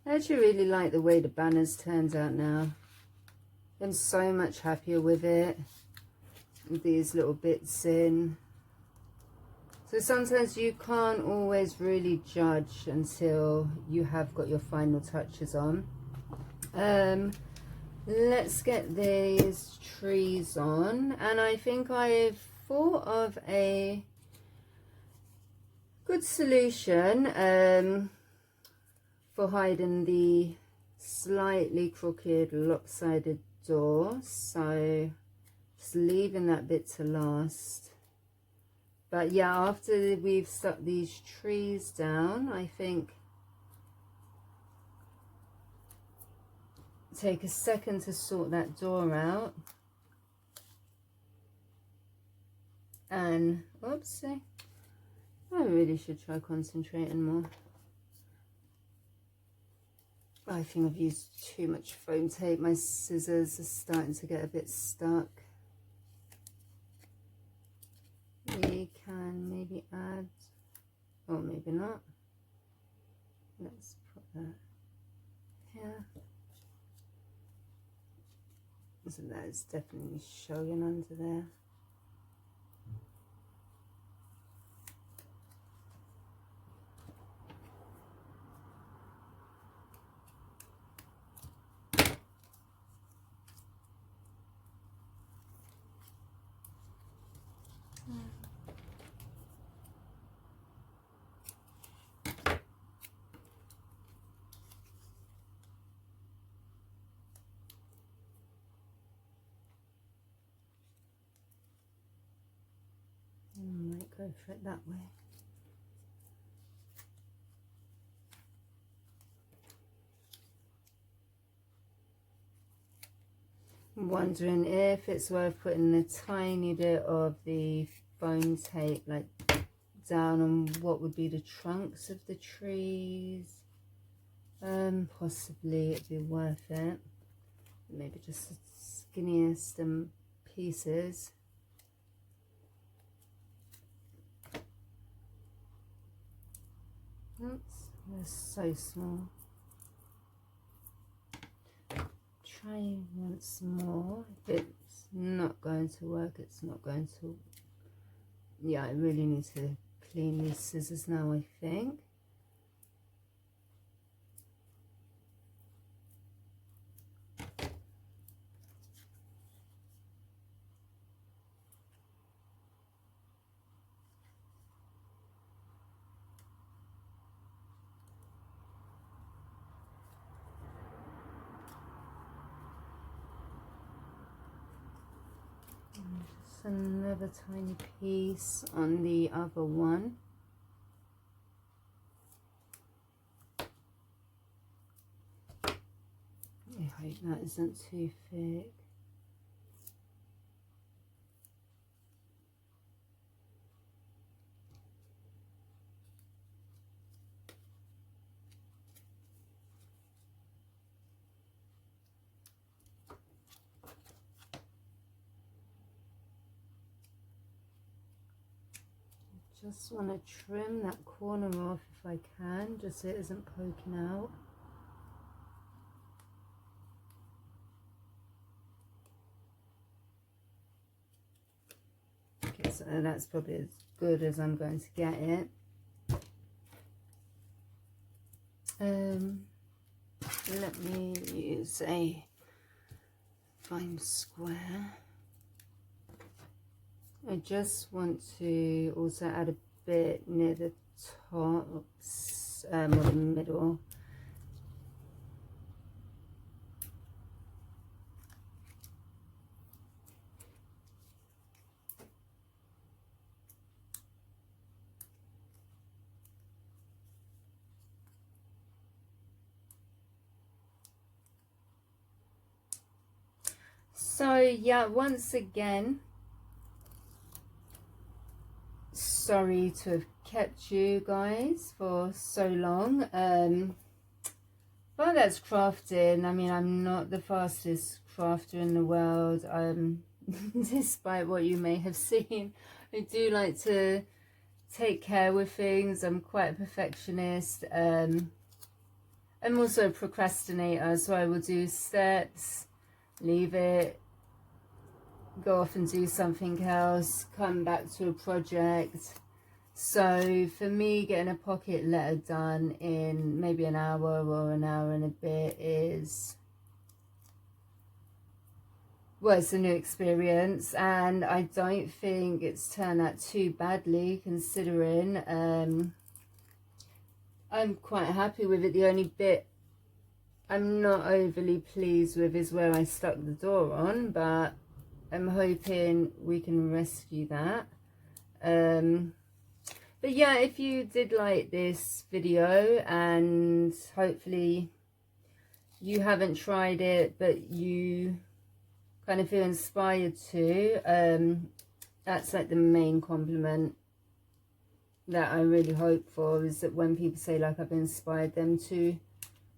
I actually really like the way the banners turned out now. I'm so much happier with it, with these little bits in. So sometimes you can't always really judge until you have got your final touches on. Let's get these trees on, and I think I've thought of a good solution for hiding the slightly crooked lopsided door, so just leaving that bit to last. But yeah, after we've stuck these trees down, I think take a second to sort that door out. And, oopsie, I really should try concentrating more. I think I've used too much foam tape. My scissors are starting to get a bit stuck. We can maybe add, or maybe not. Let's put that here. So that is definitely showing under there. I might go for it that way. I'm wondering if it's worth putting a tiny bit of the foam tape like down on what would be the trunks of the trees. Possibly it'd be worth it. Maybe just the skinniest pieces. Oops, they're so small. Try once more. If it's not going to work, it's not going to. Yeah, I really need to clean these scissors now, I think. Just another tiny piece on the other one. I hope that isn't too thick. Just want to trim that corner off if I can, just so it isn't poking out. Okay, so that's probably as good as I'm going to get it. Let me use a fine square. I just want to also add a bit near the top, or the middle. So yeah, once again, sorry to have kept you guys for so long. But that's crafting. I mean, I'm not the fastest crafter in the world. Despite what you may have seen, I do like to take care with things. I'm quite a perfectionist. I'm also a procrastinator, so I will do steps, leave it, go off and do something else, come back to a project. So for me, getting a pocket letter done in maybe an hour or an hour and a bit is, well, it's a new experience, and I don't think it's turned out too badly considering. I'm quite happy with it. The only bit I'm not overly pleased with is where I stuck the door on, but I'm hoping we can rescue that. But yeah, if you did like this video, and hopefully you haven't tried it but you kind of feel inspired to, that's like the main compliment that I really hope for, is that when people say like I've inspired them to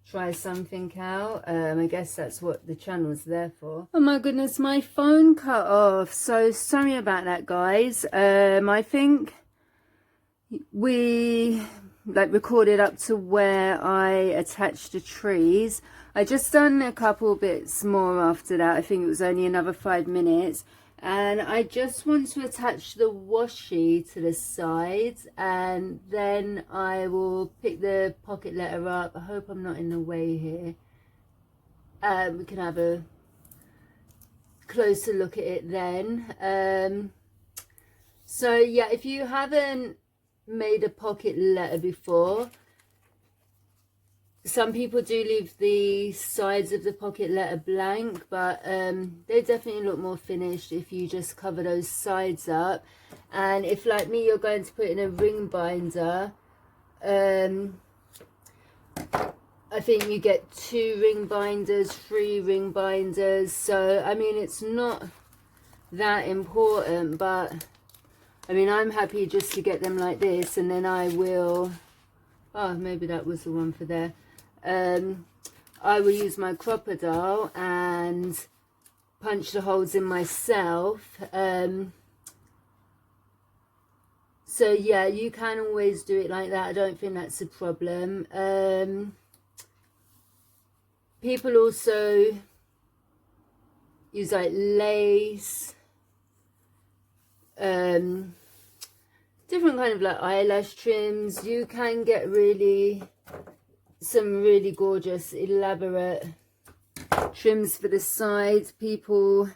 try something out. I guess that's what the channel's there for. Oh my goodness, my phone cut off, so sorry about that, guys. I think we recorded up to where I attached the trees. I just done a couple bits more after that. I think it was only another 5 minutes, and I just want to attach the washi to the sides, and then I will pick the pocket letter up. I hope I'm not in the way here. We can have a closer look at it then. So yeah, if you haven't made a pocket letter before, some people do leave the sides of the pocket letter blank, but they definitely look more finished if you just cover those sides up. And if, like me, you're going to put in a ring binder, I think you get 2 ring binders, 3 ring binders. So I mean, it's not that important, but I mean, I'm happy just to get them like this, and then I will, oh, maybe that was the one for there. I will use my crocodile and punch the holes in myself. So yeah, you can always do it like that. I don't think that's a problem. People also use like lace, different kind of like eyelash trims. You can get some really gorgeous elaborate trims for the sides. People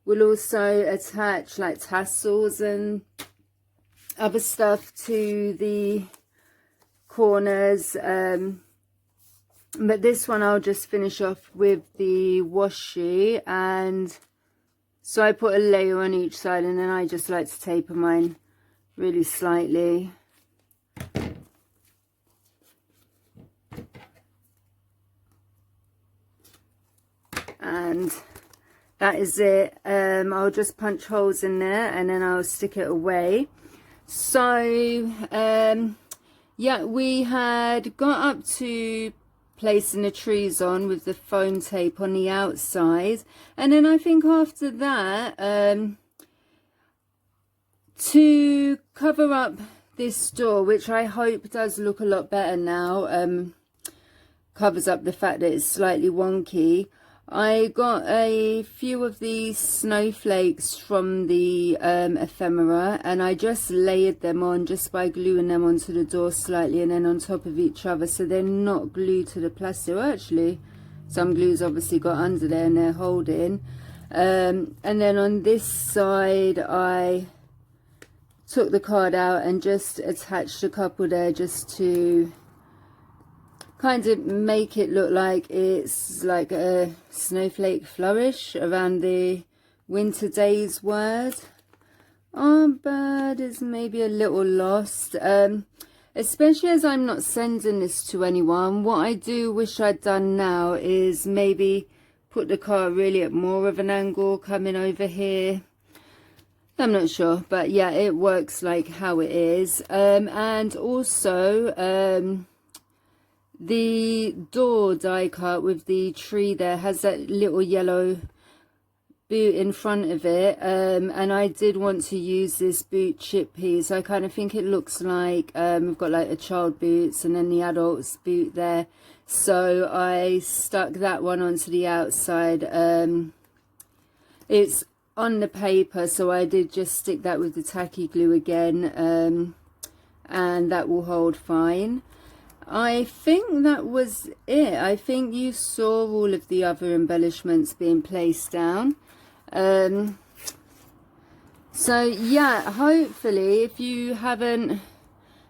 will also attach like tassels and other stuff to the corners, but this one I'll just finish off with the washi, and so I put a layer on each side, and then I just like to taper mine really slightly. And that is it. I'll just punch holes in there, and then I'll stick it away. So yeah, we had got up to placing the trees on with the foam tape on the outside, and then I think after that, to cover up this door, which I hope does look a lot better now, covers up the fact that it's slightly wonky, I got a few of these snowflakes from the ephemera, and I just layered them on just by gluing them onto the door slightly and then on top of each other, so they're not glued to the plastic. Well, actually, some glue's obviously got under there and they're holding. And then on this side, I took the card out and just attached a couple there just to kind of make it look like it's like a snowflake flourish around the winter days word. Our bird is maybe a little lost, especially as I'm not sending this to anyone. What I do wish I'd done now is maybe put the car really at more of an angle coming over here. I'm not sure, but yeah, it works like how it is. And also the door die cut with the tree there has that little yellow boot in front of it, and I did want to use this boot chip piece. I kind of think it looks like we've got like a child boots and then the adult's boot there, so I stuck that one onto the outside. It's on the paper, so I did just stick that with the tacky glue again, and that will hold fine. I think that was it. I think you saw all of the other embellishments being placed down. So yeah, hopefully if you haven't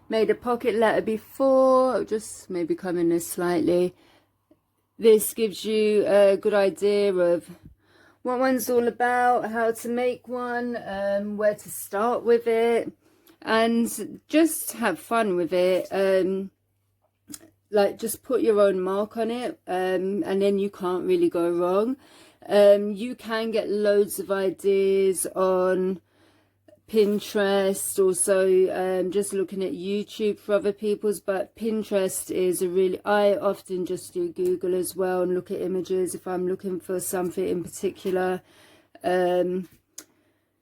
made a pocket letter before, just maybe come in this slightly, this gives you a good idea of what one's all about, how to make one, where to start with it, and just have fun with it. Like, just put your own mark on it, and then you can't really go wrong. You can get loads of ideas on Pinterest, also just looking at YouTube for other people's, but Pinterest is a really, I often just do Google as well and look at images if I'm looking for something in particular.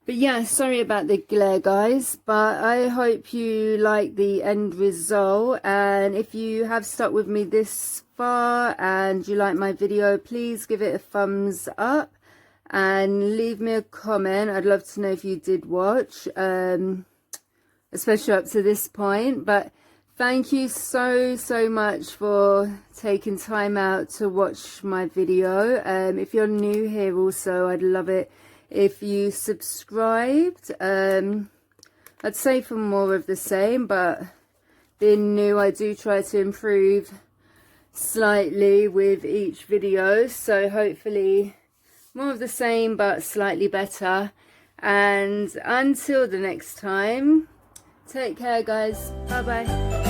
But yeah, sorry about the glare, guys, but I hope you like the end result. And if you have stuck with me this far and you like my video, please give it a thumbs up and leave me a comment. I'd love to know if you did watch, especially up to this point. But thank you so much for taking time out to watch my video. If you're new here also, I'd love it if you subscribed. I'd say for more of the same, but being new, I do try to improve slightly with each video, so hopefully more of the same but slightly better. And until the next time, take care, guys. Bye bye.